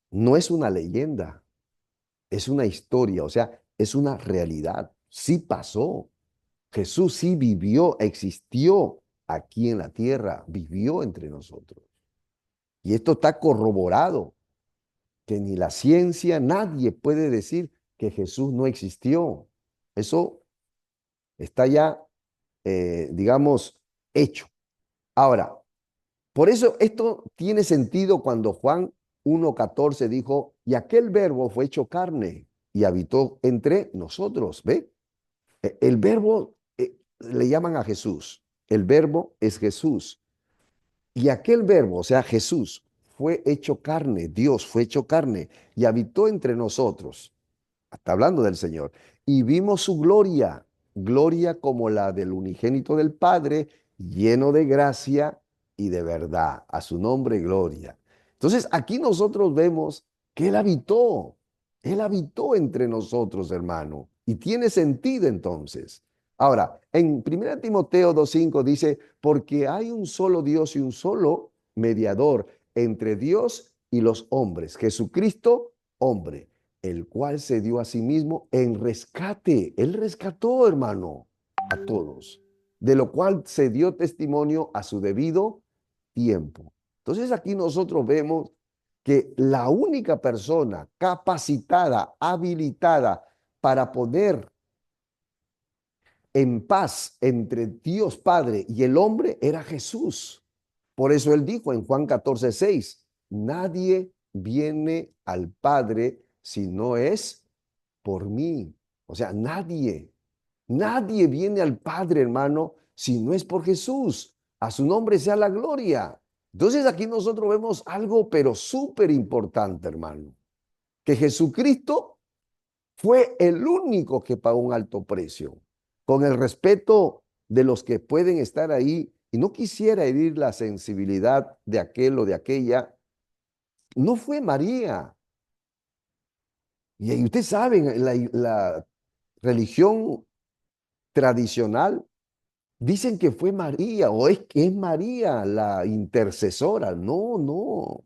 No es una leyenda, es una historia, o sea, es una realidad. Sí pasó. Jesús sí vivió, existió aquí en la tierra, vivió entre nosotros. Y esto está corroborado, que ni la ciencia, nadie puede decir que Jesús no existió. Eso está ya, digamos, hecho. Ahora, por eso esto tiene sentido cuando Juan 1:14 dijo, y aquel verbo fue hecho carne y habitó entre nosotros. ¿Ve? El verbo le llaman a Jesús. El verbo es Jesús. Y aquel verbo, o sea, Jesús, fue hecho carne, Dios fue hecho carne y habitó entre nosotros. Está hablando del Señor. Y vimos su gloria, gloria como la del unigénito del Padre, lleno de gracia y de verdad. A su nombre, gloria. Entonces, aquí nosotros vemos que Él habitó entre nosotros, hermano. Y tiene sentido entonces. Ahora, en 1 Timoteo 2:5 dice, porque hay un solo Dios y un solo mediador entre Dios y los hombres, Jesucristo, hombre, el cual se dio a sí mismo en rescate. Él rescató, hermano, a todos, de lo cual se dio testimonio a su debido tiempo. Entonces aquí nosotros vemos que la única persona capacitada, habilitada para poner en paz entre Dios Padre y el hombre era Jesús. Por eso él dijo en Juan 14:6, nadie viene al Padre si no es por mí. O sea, nadie viene al Padre, hermano, si no es por Jesús. A su nombre sea la gloria. Entonces aquí nosotros vemos algo, pero súper importante, hermano, que Jesucristo fue el único que pagó un alto precio, con el respeto de los que pueden estar ahí. Y no quisiera herir la sensibilidad de aquel o de aquella. No fue María. Y ustedes saben, la religión tradicional dicen que fue María o es que es María la intercesora. No, no.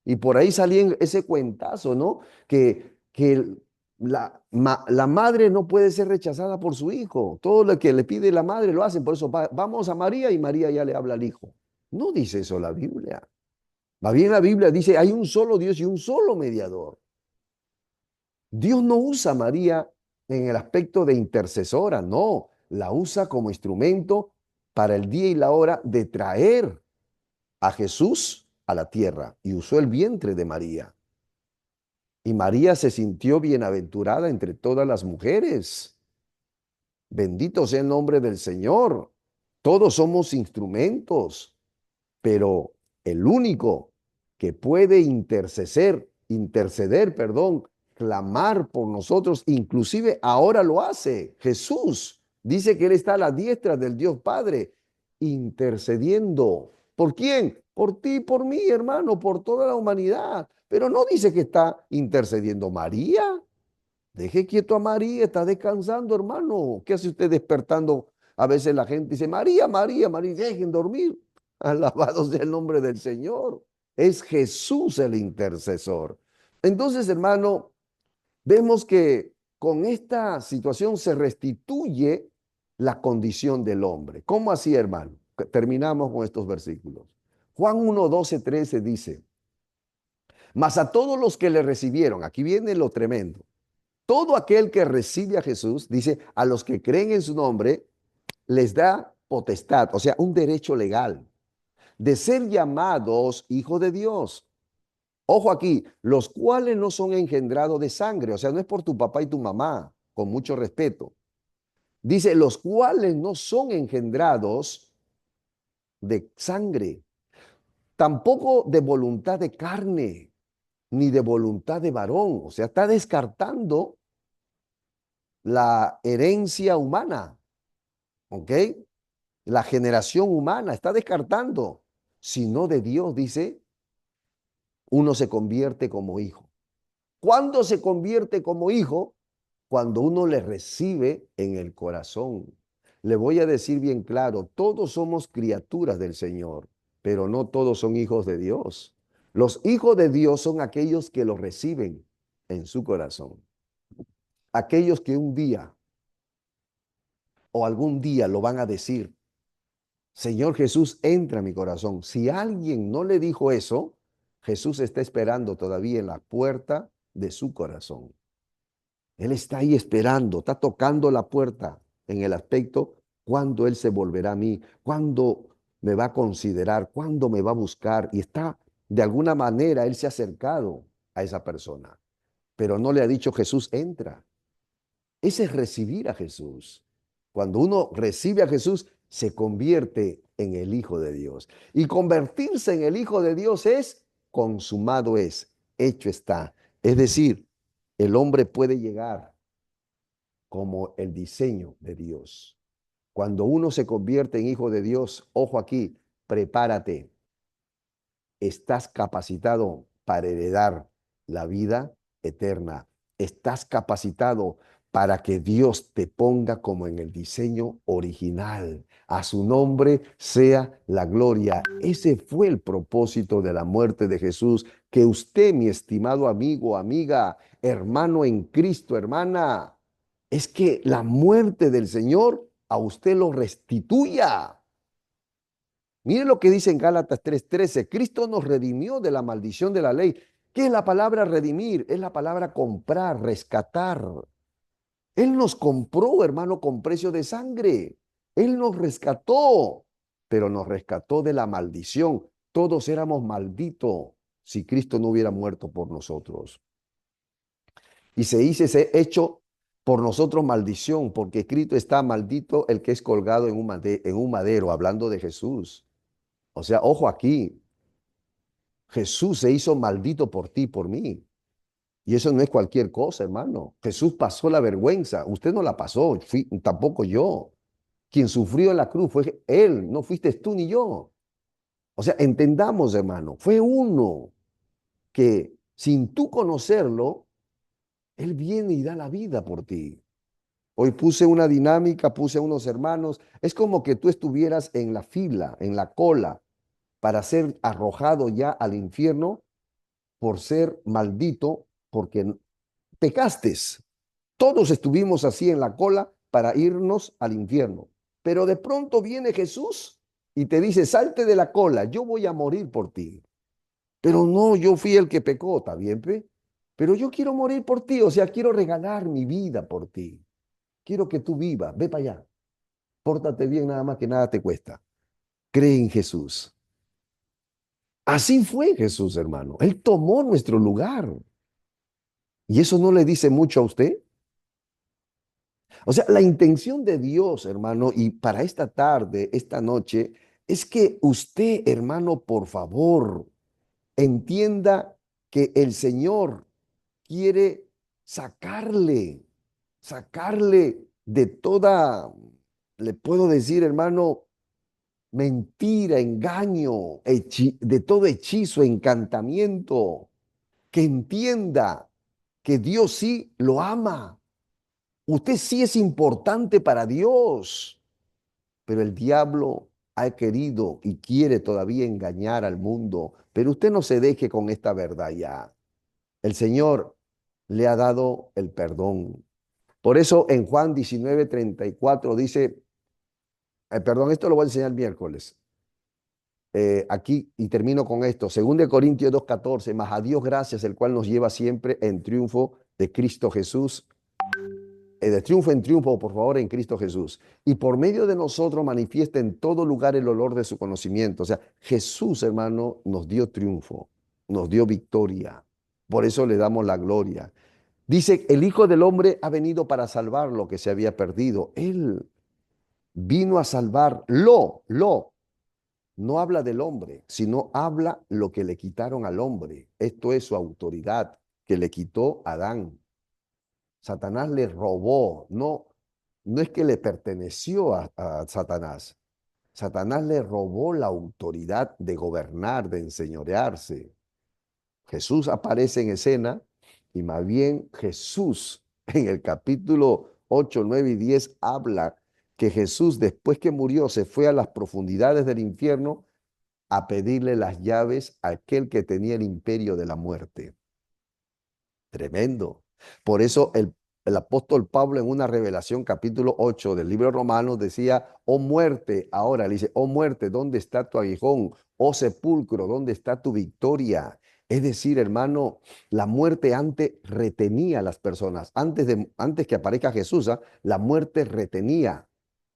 Y por ahí salía ese cuentazo, ¿no? Que la madre no puede ser rechazada por su hijo. Todo lo que le pide la madre lo hacen. Por eso vamos a María y María ya le habla al hijo. No dice eso la Biblia. Más bien la Biblia dice, hay un solo Dios y un solo mediador. Dios no usa a María en el aspecto de intercesora, no. La usa como instrumento para el día y la hora de traer a Jesús a la tierra y usó el vientre de María. Y María se sintió bienaventurada entre todas las mujeres. Bendito sea el nombre del Señor. Todos somos instrumentos, pero el único que puede interceder, perdón, clamar por nosotros, inclusive ahora lo hace. Jesús dice que Él está a la diestra del Dios Padre, intercediendo. ¿Por quién? Por ti y por mí, hermano, por toda la humanidad. Pero no dice que está intercediendo María. Deje quieto a María, está descansando, hermano. ¿Qué hace usted despertando? A veces la gente dice, María, María, María, dejen dormir. Alabado sea el nombre del Señor. Es Jesús el intercesor. Entonces, hermano, vemos que con esta situación se restituye la condición del hombre. ¿Cómo así, hermano? Terminamos con estos versículos. Juan 1, 12, 13 dice, mas a todos los que le recibieron, aquí viene lo tremendo, todo aquel que recibe a Jesús, dice, a los que creen en su nombre, les da potestad, o sea, un derecho legal de ser llamados hijos de Dios. Ojo aquí, los cuales no son engendrados de sangre, o sea, no es por tu papá y tu mamá, con mucho respeto. Dice, los cuales no son engendrados de sangre, tampoco de voluntad de carne, ni de voluntad de varón. O sea, está descartando la herencia humana, ¿ok? La generación humana está descartando, sino de Dios, dice, uno se convierte como hijo. ¿Cuándo se convierte como hijo? Cuando uno le recibe en el corazón. Le voy a decir bien claro, todos somos criaturas del Señor, pero no todos son hijos de Dios. Los hijos de Dios son aquellos que lo reciben en su corazón. Aquellos que un día o algún día lo van a decir, Señor Jesús, entra a mi corazón. Si alguien no le dijo eso, Jesús está esperando todavía en la puerta de su corazón. Él está ahí esperando, está tocando la puerta en el aspecto cuándo Él se volverá a mí, cuándo me va a considerar, cuándo me va a buscar. Y está, de alguna manera, Él se ha acercado a esa persona, pero no le ha dicho Jesús, entra. Ese es recibir a Jesús. Cuando uno recibe a Jesús, se convierte en el Hijo de Dios. Y convertirse en el Hijo de Dios es consumado es, hecho está. Es decir, el hombre puede llegar como el diseño de Dios. Cuando uno se convierte en hijo de Dios, ojo aquí, prepárate. Estás capacitado para heredar la vida eterna. Estás capacitado para que Dios te ponga como en el diseño original. A su nombre sea la gloria. Ese fue el propósito de la muerte de Jesús. Que usted, mi estimado amigo, amiga, hermano en Cristo, hermana, es que la muerte del Señor a usted lo restituya. Miren lo que dice en Gálatas 3:13. Cristo nos redimió de la maldición de la ley. ¿Qué es la palabra redimir? Es la palabra comprar, rescatar. Él nos compró, hermano, con precio de sangre. Él nos rescató, pero nos rescató de la maldición. Todos éramos malditos si Cristo no hubiera muerto por nosotros. Y se hizo ese hecho por nosotros maldición, porque escrito está maldito el que es colgado en un madero, hablando de Jesús. O sea, ojo aquí, Jesús se hizo maldito por ti, por mí. Y eso no es cualquier cosa, hermano. Jesús pasó la vergüenza. Usted no la pasó, tampoco yo. Quien sufrió en la cruz fue Él, no fuiste tú ni yo. O sea, entendamos, hermano, fue uno que sin tú conocerlo, Él viene y da la vida por ti. Hoy puse una dinámica, puse a unos hermanos. Es como que tú estuvieras en la fila, en la cola, para ser arrojado ya al infierno por ser maldito, porque pecaste. Todos estuvimos así en la cola para irnos al infierno. Pero de pronto viene Jesús y te dice, salte de la cola, yo voy a morir por ti. Pero no, yo fui el que pecó, ¿está bien, pe? Pero yo quiero morir por ti, o sea, quiero regalar mi vida por ti. Quiero que tú vivas, ve para allá. Pórtate bien nada más que nada te cuesta. Cree en Jesús. Así fue Jesús, hermano. Él tomó nuestro lugar. ¿Y eso no le dice mucho a usted? O sea, la intención de Dios, hermano, y para esta tarde, esta noche, es que usted, hermano, por favor, entienda que el Señor quiere sacarle de toda, le puedo decir, hermano, mentira, engaño, de todo hechizo, encantamiento, que entienda que Dios sí lo ama. Usted sí es importante para Dios, pero el diablo ha querido y quiere todavía engañar al mundo. Pero usted no se deje con esta verdad ya. El Señor le ha dado el perdón. Por eso en Juan 19:34 dice, perdón, esto lo voy a enseñar el miércoles. Aquí, y termino con esto, 2 Corintios 2:14, mas a Dios gracias, el cual nos lleva siempre en triunfo de Cristo Jesús, de triunfo en triunfo, por favor, en Cristo Jesús. Y por medio de nosotros manifiesta en todo lugar el olor de su conocimiento. O sea, Jesús, hermano, nos dio triunfo, nos dio victoria. Por eso le damos la gloria. Dice, el Hijo del Hombre ha venido para salvar lo que se había perdido. Él vino a salvar no habla del hombre, sino habla lo que le quitaron al hombre. Esto es su autoridad que le quitó Adán. Satanás le robó, no es que le perteneció a Satanás. Satanás le robó la autoridad de gobernar, de enseñorearse. Jesús aparece en escena y más bien Jesús en el capítulo 8, 9 y 10 habla que Jesús después que murió se fue a las profundidades del infierno a pedirle las llaves a aquel que tenía el imperio de la muerte. Tremendo. Por eso el apóstol Pablo en una revelación capítulo 8 del libro de Romanos decía, oh muerte, ahora le dice, oh muerte, ¿dónde está tu aguijón? Oh sepulcro, ¿dónde está tu victoria? Es decir, hermano, la muerte antes retenía a las personas. Antes que aparezca Jesús, la muerte retenía.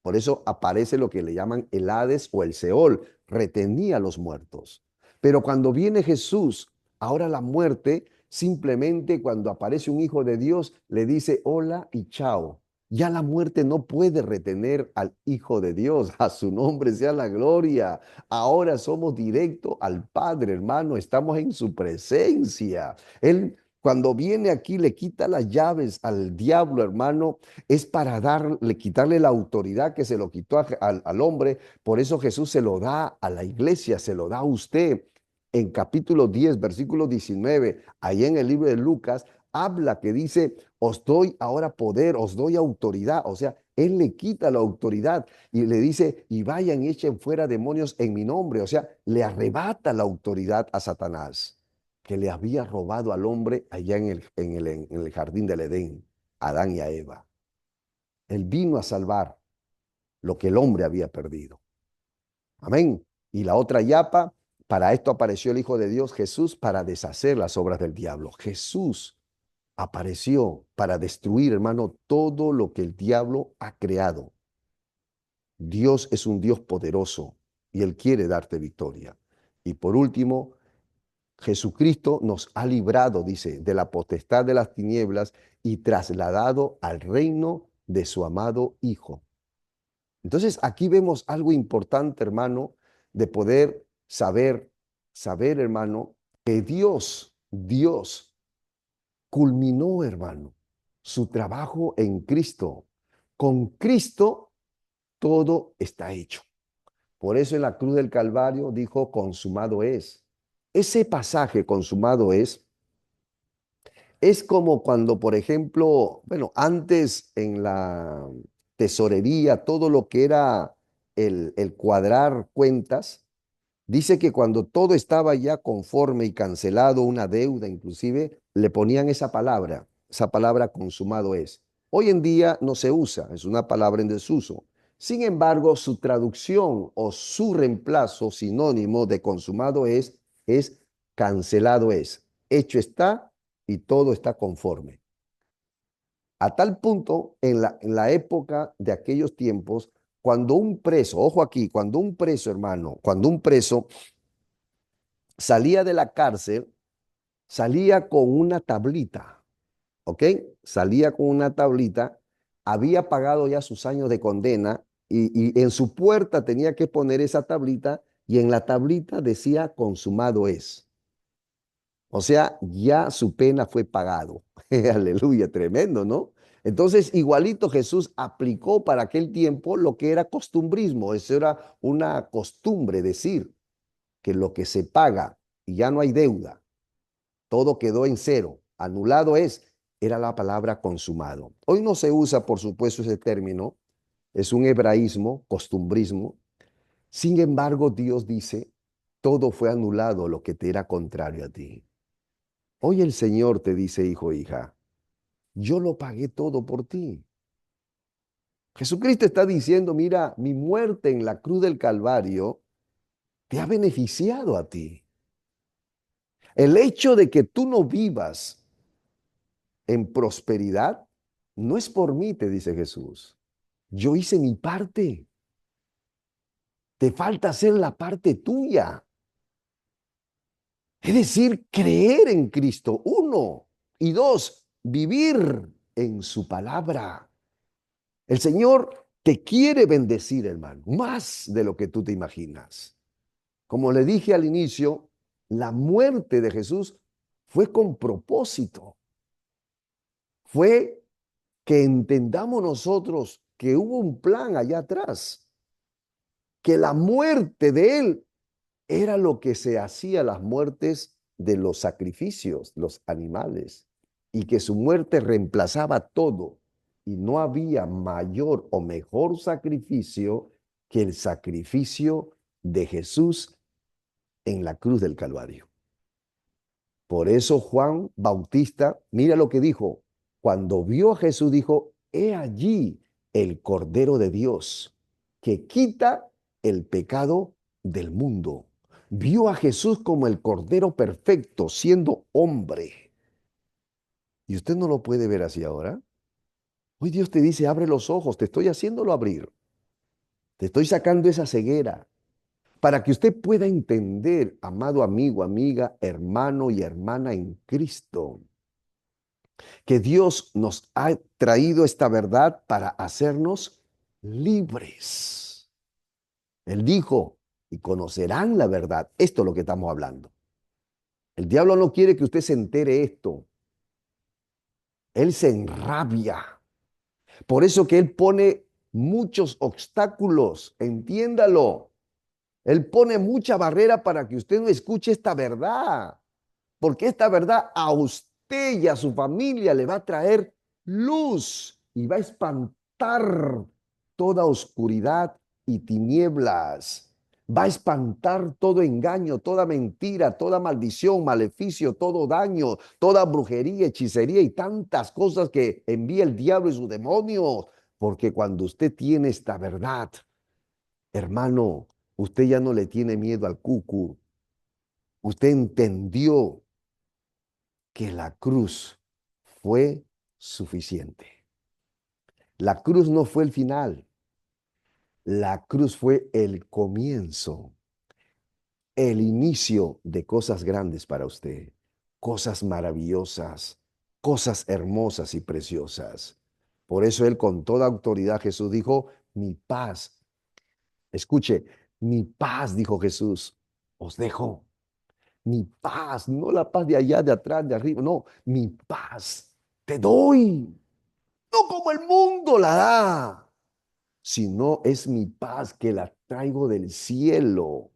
Por eso aparece lo que le llaman el Hades o el Seol, retenía a los muertos. Pero cuando viene Jesús, ahora la muerte simplemente cuando aparece un hijo de Dios le dice hola y chao. Ya la muerte no puede retener al Hijo de Dios. A su nombre sea la gloria. Ahora somos directo al Padre, hermano. Estamos en su presencia. Él, cuando viene aquí, le quita las llaves al diablo, hermano. Es para quitarle la autoridad que se lo quitó al hombre. Por eso Jesús se lo da a la iglesia, se lo da a usted. En capítulo 10, versículo 19, ahí en el libro de Lucas, habla que dice, os doy ahora poder, os doy autoridad. O sea, Él le quita la autoridad y le dice, y vayan y echen fuera demonios en mi nombre. O sea, le arrebata la autoridad a Satanás, que le había robado al hombre allá en el jardín del Edén, a Adán y a Eva. Él vino a salvar lo que el hombre había perdido. Amén. Y la otra yapa, para esto apareció el Hijo de Dios, Jesús, para deshacer las obras del diablo. Jesús apareció para destruir, hermano, todo lo que el diablo ha creado. Dios es un Dios poderoso y Él quiere darte victoria. Y por último, Jesucristo nos ha librado, dice, de la potestad de las tinieblas y trasladado al reino de su amado Hijo. Entonces aquí vemos algo importante, hermano, de poder saber, hermano, que Dios culminó, hermano, su trabajo en Cristo. Con Cristo todo está hecho. Por eso en la cruz del Calvario dijo, consumado es. Ese pasaje, consumado es como cuando, por ejemplo, bueno, antes en la tesorería, todo lo que era el cuadrar cuentas, dice que cuando todo estaba ya conforme y cancelado, una deuda inclusive, le ponían esa palabra consumado es. Hoy en día no se usa, es una palabra en desuso. Sin embargo, su traducción o su reemplazo sinónimo de consumado es cancelado es. Hecho está y todo está conforme. A tal punto, en la época de aquellos tiempos, cuando un preso, ojo aquí, cuando un preso, hermano, cuando un preso salía de la cárcel, salía con una tablita, ¿ok? Salía con una tablita, había pagado ya sus años de condena y en su puerta tenía que poner esa tablita y en la tablita decía consumado es. O sea, ya su pena fue pagado. Aleluya, tremendo, ¿no? Entonces, igualito Jesús aplicó para aquel tiempo lo que era costumbrismo. Eso era una costumbre, decir que lo que se paga y ya no hay deuda, todo quedó en cero, anulado era la palabra consumado. Hoy no se usa, por supuesto, ese término, es un hebraísmo, costumbrismo. Sin embargo, Dios dice, todo fue anulado lo que te era contrario a ti. Hoy el Señor te dice, hijo, hija, yo lo pagué todo por ti. Jesucristo está diciendo, mira, mi muerte en la cruz del Calvario te ha beneficiado a ti. El hecho de que tú no vivas en prosperidad no es por mí, te dice Jesús. Yo hice mi parte. Te falta hacer la parte tuya. Es decir, creer en Cristo, uno. Y dos, vivir en su palabra. El Señor te quiere bendecir, hermano, más de lo que tú te imaginas. Como le dije al inicio, la muerte de Jesús fue con propósito. Fue que entendamos nosotros que hubo un plan allá atrás, que la muerte de Él era lo que se hacía las muertes de los sacrificios, los animales, y que su muerte reemplazaba todo. Y no había mayor o mejor sacrificio que el sacrificio de Jesús en la cruz del Calvario. Por eso Juan Bautista, mira lo que dijo, cuando vio a Jesús dijo, he allí el Cordero de Dios que quita el pecado del mundo. Vio a Jesús como el Cordero perfecto, siendo hombre. ¿Y usted no lo puede ver así ahora? Hoy Dios te dice, abre los ojos, te estoy haciéndolo abrir. Te estoy sacando esa ceguera para que usted pueda entender, amado amigo, amiga, hermano y hermana en Cristo, que Dios nos ha traído esta verdad para hacernos libres. Él dijo, y conocerán la verdad. Esto es lo que estamos hablando. El diablo no quiere que usted se entere esto. Él se enrabia. Por eso que él pone muchos obstáculos, entiéndalo. Él pone mucha barrera para que usted no escuche esta verdad. Porque esta verdad a usted y a su familia le va a traer luz y va a espantar toda oscuridad y tinieblas. Va a espantar todo engaño, toda mentira, toda maldición, maleficio, todo daño, toda brujería, hechicería y tantas cosas que envía el diablo y sus demonios. Porque cuando usted tiene esta verdad, hermano, usted ya no le tiene miedo al cucu. Usted entendió que la cruz fue suficiente. La cruz no fue el final, la cruz fue el comienzo, el inicio de cosas grandes para usted, cosas maravillosas, cosas hermosas y preciosas. Por eso él con toda autoridad Jesús dijo, mi paz, escuche, mi paz, dijo Jesús, os dejo. Mi paz, no la paz de allá, de atrás, de arriba, no, mi paz te doy. No como el mundo la da, sino es mi paz que la traigo del cielo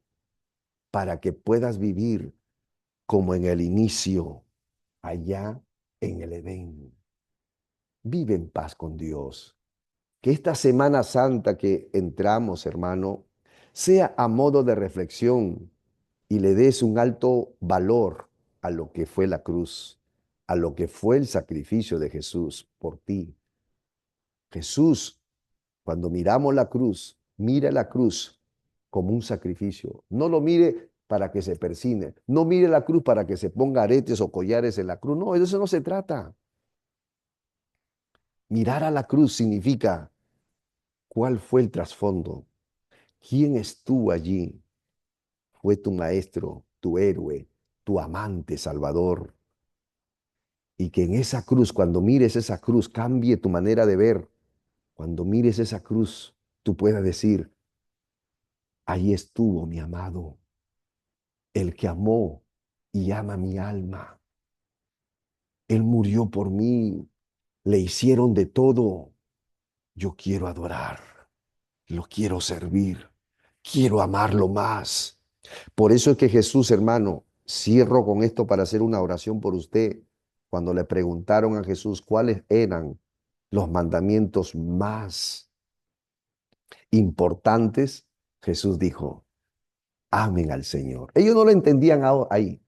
para que puedas vivir como en el inicio, allá en el Edén. Vive en paz con Dios. Que esta Semana Santa que entramos, hermano, sea a modo de reflexión y le des un alto valor a lo que fue la cruz, a lo que fue el sacrificio de Jesús por ti. Jesús, cuando miramos la cruz, mire la cruz como un sacrificio. No lo mire para que se persine. No mire la cruz para que se ponga aretes o collares en la cruz. No, de eso no se trata. Mirar a la cruz significa cuál fue el trasfondo. ¿Quién estuvo allí? Fue tu maestro, tu héroe, tu amante, Salvador. Y que en esa cruz, cuando mires esa cruz, cambie tu manera de ver. Cuando mires esa cruz, tú puedas decir, ahí estuvo mi amado, el que amó y ama mi alma. Él murió por mí. le hicieron de todo. Yo quiero adorar, lo quiero servir, quiero amarlo más. Por eso es que Jesús, hermano, cierro con esto para hacer una oración por usted. Cuando le preguntaron a Jesús cuáles eran los mandamientos más importantes, Jesús dijo, amen al Señor. Ellos no lo entendían ahí,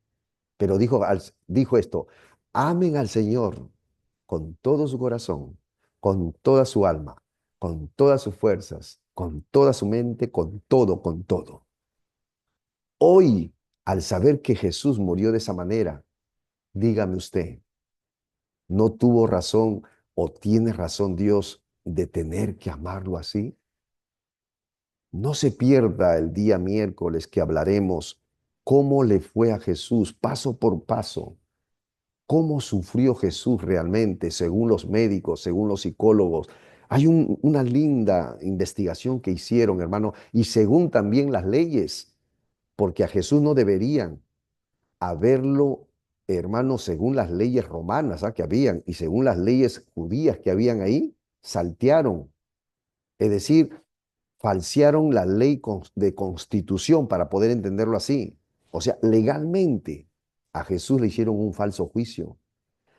pero dijo esto, amen al Señor con todo su corazón, con toda su alma, con todas sus fuerzas, con toda su mente, con todo, con todo. Hoy, al saber que Jesús murió de esa manera, dígame usted, ¿no tuvo razón o tiene razón Dios de tener que amarlo así? No se pierda el día miércoles que hablaremos cómo le fue a Jesús paso por paso, cómo sufrió Jesús realmente según los médicos, según los psicólogos. Hay una linda investigación que hicieron, hermano, y según también las leyes, porque a Jesús no deberían haberlo, hermano, según las leyes romanas, que habían y según las leyes judías que habían ahí, saltearon. Es decir, falsearon la ley de constitución para poder entenderlo así. O sea, legalmente a Jesús le hicieron un falso juicio.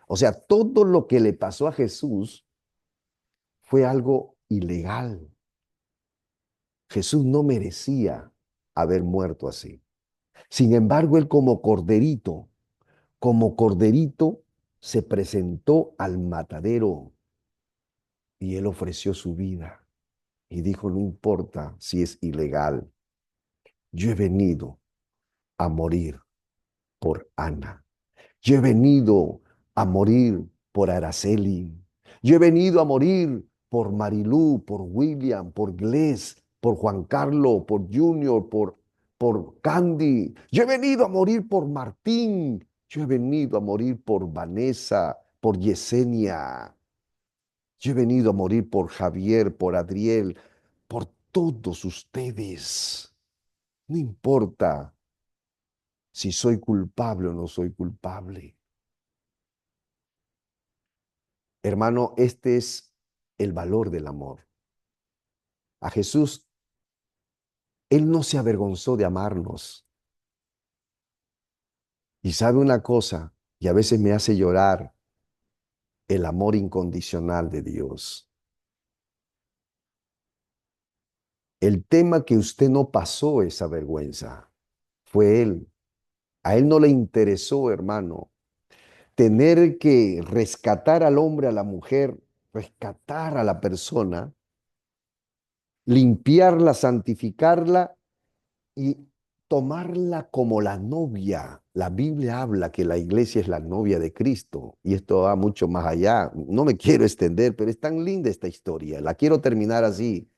O sea, todo lo que le pasó a Jesús fue algo ilegal. Jesús no merecía haber muerto así. Sin embargo, él como corderito, se presentó al matadero y él ofreció su vida y dijo, no importa si es ilegal, yo he venido a morir por Ana. Yo he venido a morir por Araceli. Yo he venido a morir por Marilú, por William, por Gles, por Juan Carlos, por Junior, por Candy. Yo he venido a morir por Martín. Yo he venido a morir por Vanessa, por Yesenia. Yo he venido a morir por Javier, por Adriel, por todos ustedes. No importa si soy culpable o no soy culpable. Hermano, este es el valor del amor. A Jesús, Él no se avergonzó de amarnos. Y sabe una cosa, y a veces me hace llorar el amor incondicional de Dios. El tema que usted no pasó esa vergüenza fue Él. A Él no le interesó, hermano, tener que rescatar al hombre, a la mujer, rescatar a la persona, limpiarla, santificarla y tomarla como la novia. La Biblia habla que la iglesia es la novia de Cristo y esto va mucho más allá. No me quiero extender, pero es tan linda esta historia. La quiero terminar así.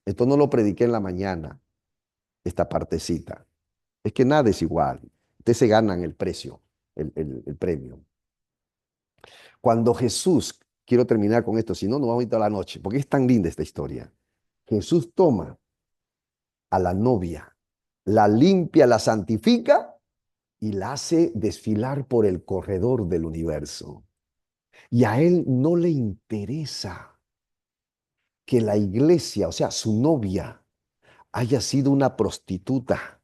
Esto no lo prediqué en la mañana, esta partecita. Es que nada es igual. Ustedes se ganan el precio, el premio. Cuando Jesús, quiero terminar con esto, si no, nos vamos a ir toda la noche, porque es tan linda esta historia. Jesús toma a la novia, la limpia, la santifica y la hace desfilar por el corredor del universo. Y a él no le interesa que la iglesia, o sea, su novia, haya sido una prostituta,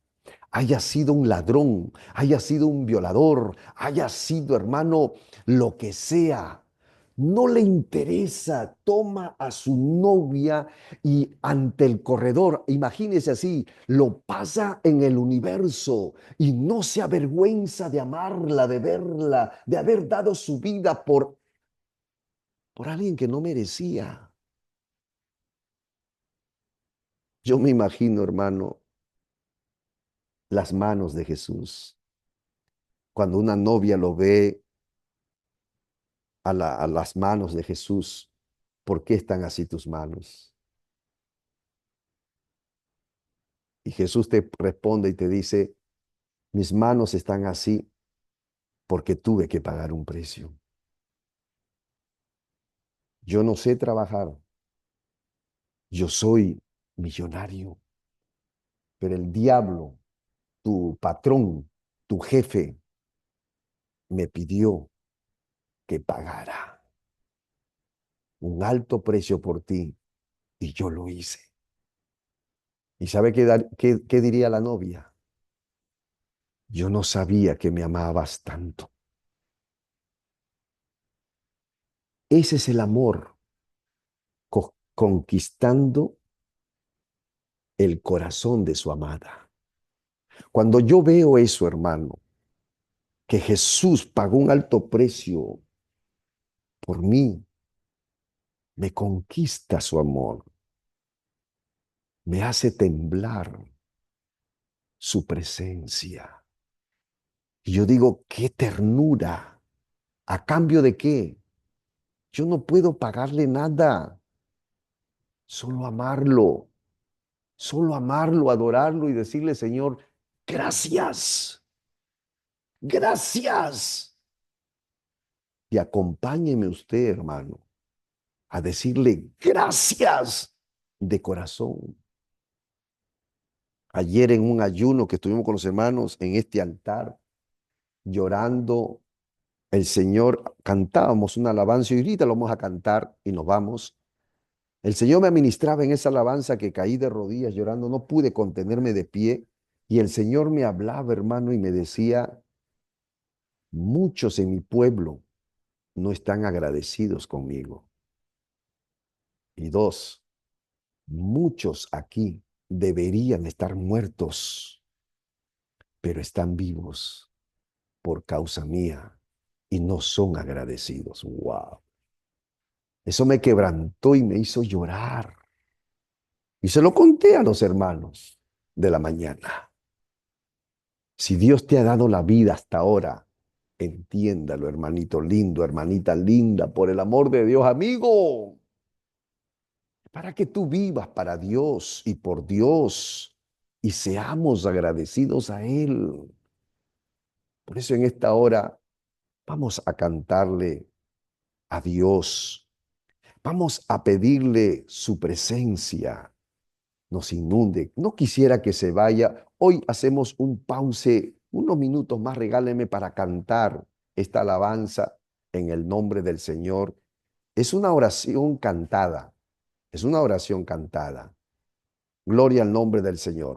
haya sido un ladrón, haya sido un violador, haya sido, hermano, lo que sea. No le interesa, toma a su novia y ante el corredor, imagínese así, lo pasa en el universo y no se avergüenza de amarla, de verla, de haber dado su vida por alguien que no merecía. Yo me imagino, hermano, las manos de Jesús. Cuando una novia lo ve a las manos de Jesús, ¿por qué están así tus manos? Y Jesús te responde y te dice, mis manos están así porque tuve que pagar un precio. Yo no sé trabajar, yo soy millonario, pero el diablo, tu patrón, tu jefe, me pidió que pagara. un alto precio por ti y yo lo hice. ¿Y sabe qué diría la novia? Yo no sabía que me amabas tanto. Ese es el amor, conquistando el corazón de su amada. Cuando yo veo eso, hermano, que Jesús pagó un alto precio por mí, me conquista su amor, me hace temblar su presencia. Y yo digo, qué ternura. ¿A cambio de qué? Yo no puedo pagarle nada, solo amarlo, adorarlo y decirle, Señor, gracias, gracias. Y acompáñeme usted, hermano, a decirle gracias de corazón. Ayer en un ayuno que estuvimos con los hermanos en este altar, llorando, el Señor, cantábamos una alabanza y ahorita lo vamos a cantar y nos vamos. El Señor me administraba en esa alabanza que caí de rodillas llorando, no pude contenerme de pie y el Señor me hablaba, hermano, y me decía, muchos en mi pueblo no están agradecidos conmigo. Y dos, muchos aquí deberían estar muertos, pero están vivos por causa mía y no son agradecidos. Wow. Eso me quebrantó y me hizo llorar. Y se lo conté a los hermanos de la mañana. Si Dios te ha dado la vida hasta ahora, entiéndalo, hermanito lindo, hermanita linda, por el amor de Dios, amigo, para que tú vivas para Dios y por Dios y seamos agradecidos a Él. Por eso en esta hora vamos a cantarle a Dios, vamos a pedirle su presencia nos inunde. No quisiera que se vaya. Hoy hacemos un pause, unos minutos más, regáleme para cantar esta alabanza en el nombre del Señor. Es una oración cantada, es una oración cantada. Gloria al nombre del Señor.